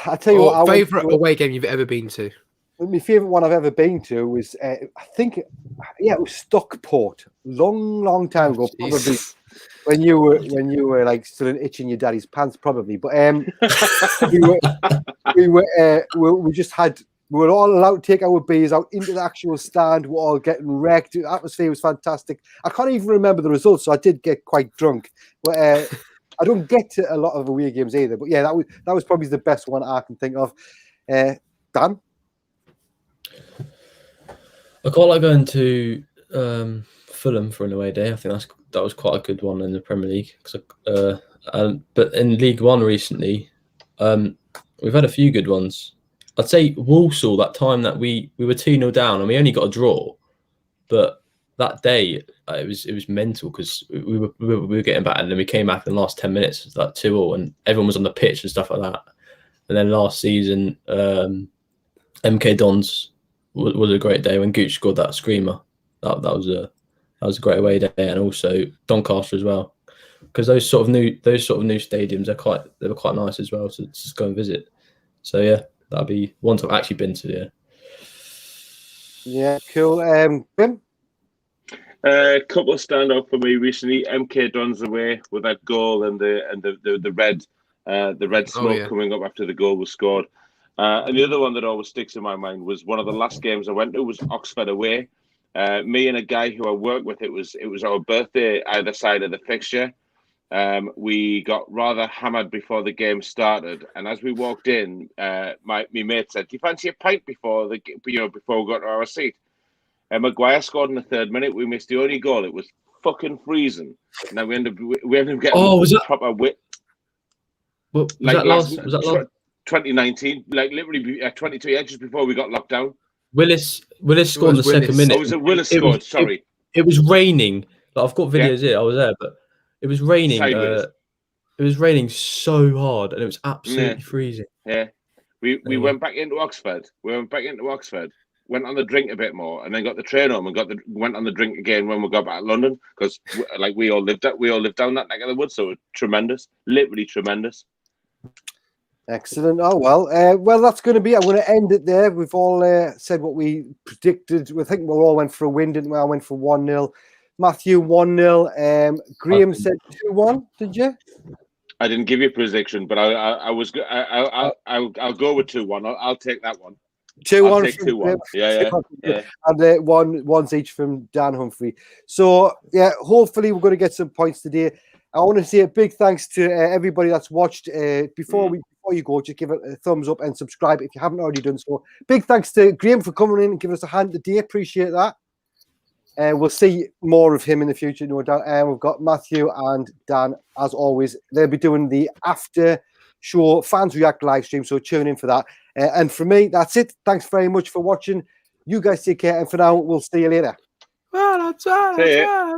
I tell you what, favourite away game you've ever been to? My favourite one I've ever been to was, I think, it was Stockport. Long time ago. Probably when you were like still itching your daddy's pants, probably. But we were all allowed to take our beers out into the actual stand. We're all getting wrecked. The atmosphere was fantastic. I can't even remember the results, so I did get quite drunk. But I don't get to a lot of away games either. But yeah, that was probably the best one I can think of. Dan? I quite like going to Fulham for an away day. I think that was quite a good one in the Premier League. But in League One recently, we've had a few good ones. I'd say Walsall, that time that we were 2-0 down and we only got a draw, but that day it was mental because we were getting back and then we came back in the last 10 minutes, it was like 2-2 and everyone was on the pitch and stuff like that. And then last season, MK Dons was a great day when Gooch scored that screamer. That was a great away day, and also Doncaster as well, because those sort of new stadiums they were quite nice as well to just go and visit. So yeah, that'd be ones I've actually been to. Yeah. Yeah, cool. Bim? A couple of stand out for me recently. MK Dons away with that goal and the red smoke coming up after the goal was scored. And the other one that always sticks in my mind was one of the last games I went to was Oxford away. Me and a guy who I work with, it was our birthday either side of the fixture. We got rather hammered before the game started, and as we walked in, my mate said, "Do you fancy a pint before we got to our seat?" And Maguire scored in the 3rd minute. We missed the only goal. It was fucking freezing. Now we ended up getting proper wit. Was that last? 2019, like literally 22 just before we got locked down. Willis scored in the 2nd minute. Oh, was it Willis scored? Sorry. It was raining. Like, I've got videos here. I was there, but it was raining. It was raining so hard, and it was absolutely freezing. Yeah, we went back into Oxford. Went on the drink a bit more, and then got the train home and went on the drink again when we got back to London because like we all lived down that neck of the woods, so it was tremendous, literally tremendous. Excellent. Oh, well, that's going to be. I'm going to end it there. We've all said what we predicted. We think we all went for a win, didn't we? I went for 1-0. Matthew 1-0. Graham said 2-1. Did you? I didn't give you a prediction, but I'll go with 2-1. I'll take that one. 2-1. I'll take 2-1. Yeah. And one's each from Dan Humphrey. So yeah, hopefully we're going to get some points today. I want to say a big thanks to everybody that's watched. Before you go, just give it a thumbs up and subscribe if you haven't already done so. Big thanks to Graham for coming in and giving us a hand today. Appreciate that. We'll see more of him in the future, no doubt. And we've got Matthew and Dan, as always. They'll be doing the after show Fans React live stream, so tune in for that. And for me, that's it. Thanks very much for watching. You guys take care, and for now, we'll see you later. See ya.